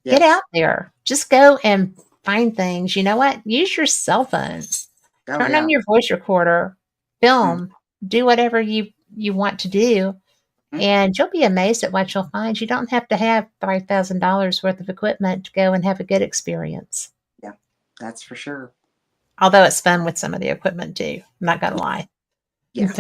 Yes. Get out there. Just go and find things. You know what? Use your cell phone. Oh, Turn yeah. on your voice recorder. Film. Do whatever you want to do. And you'll be amazed at what you'll find. You don't have to have $5,000 worth of equipment to go and have a good experience. Yeah, that's for sure. Although it's fun with some of the equipment too. I'm not going to lie. Yeah.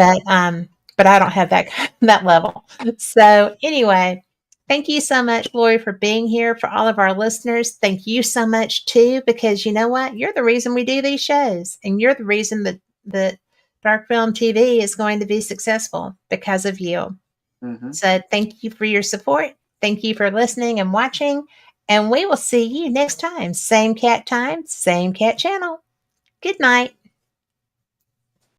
But I don't have that level. So anyway, thank you so much, Lori, for being here. For all of our listeners, thank you so much too, because you know what? You're the reason we do these shows, and you're the reason that Dark Film TV is going to be successful because of you. So thank you for your support. Thank you for listening and watching, and we will see you next time. Same cat time, same cat channel. Good night.